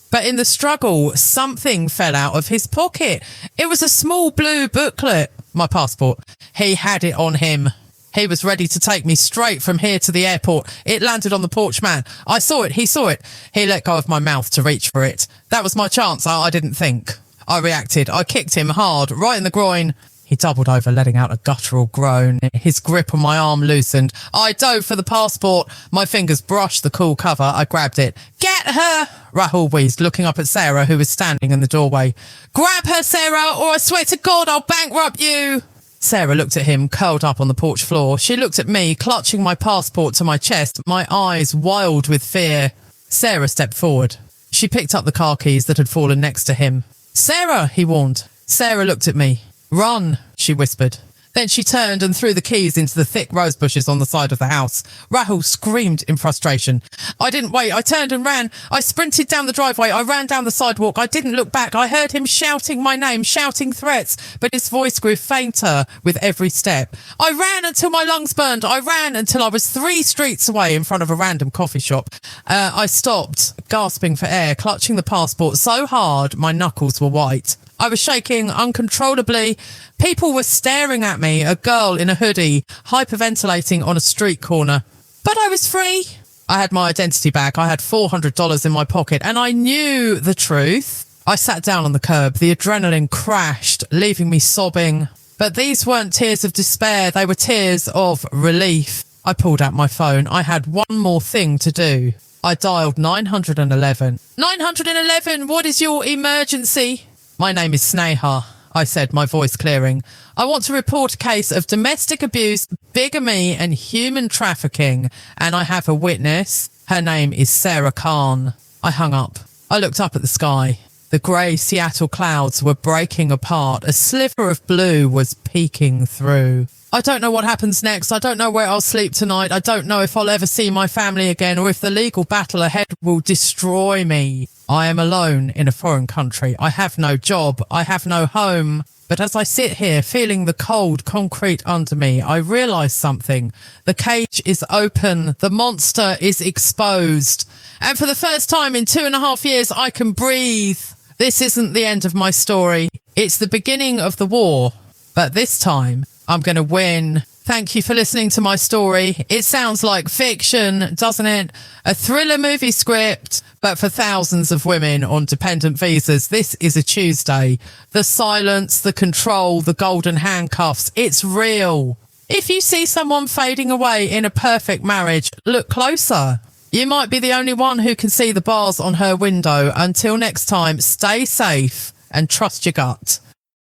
But in the struggle, something fell out of his pocket. It was a small blue booklet. My passport. He had it on him. He was ready to take me straight from here to the airport. It landed on the porch man. I saw it. He saw it. He let go of my mouth to reach for it. That was my chance. I didn't think. I reacted. I kicked him hard, right in the groin. He doubled over, letting out a guttural groan. His grip on my arm loosened. I dove for the passport. My fingers brushed the cool cover. I grabbed it. Get her! Rahul wheezed, looking up at Sarah, who was standing in the doorway. Grab her, Sarah, or I swear to God I'll bankrupt you! Sarah looked at him, curled up on the porch floor. She looked at me, clutching my passport to my chest, my eyes wild with fear. Sarah stepped forward. She picked up the car keys that had fallen next to him. Sarah, he warned. Sarah looked at me. Run, she whispered. Then she turned and threw the keys into the thick rose bushes on the side of the house. Rahul screamed in frustration. I didn't wait. I turned and ran. I sprinted down the driveway. I ran down the sidewalk. I didn't look back. I heard him shouting my name, shouting threats, but his voice grew fainter with every step. I ran until my lungs burned. I ran until I was 3 streets away in front of a random coffee shop. I stopped, gasping for air, clutching the passport so hard my knuckles were white. I was shaking uncontrollably. People were staring at me, a girl in a hoodie, hyperventilating on a street corner. But I was free. I had my identity back. I had $400 in my pocket, and I knew the truth. I sat down on the curb. The adrenaline crashed, leaving me sobbing. But these weren't tears of despair. They were tears of relief. I pulled out my phone. I had one more thing to do. I dialed 911. 911, what is your emergency? My name is Sneha, I said, my voice clearing. I want to report a case of domestic abuse, bigamy and human trafficking, and I have a witness. Her name is Sarah Khan. I hung up. I looked up at the sky. The grey Seattle clouds were breaking apart. A sliver of blue was peeking through. I don't know what happens next. I don't know where I'll sleep tonight. I don't know if I'll ever see my family again or if the legal battle ahead will destroy me. I am alone in a foreign country. I have no job. I have no home. But as I sit here feeling the cold concrete under me, I realise something. The cage is open. The monster is exposed. And for the first time in 2.5 years, I can breathe. This isn't the end of my story. It's the beginning of the war. But this time, I'm going to win. Thank you for listening to my story. It sounds like fiction, doesn't it? A thriller movie script, but for thousands of women on dependent visas. This is a Tuesday. The silence, the control, the golden handcuffs. It's real. If you see someone fading away in a perfect marriage, look closer. You might be the only one who can see the bars on her window. Until next time, stay safe and trust your gut.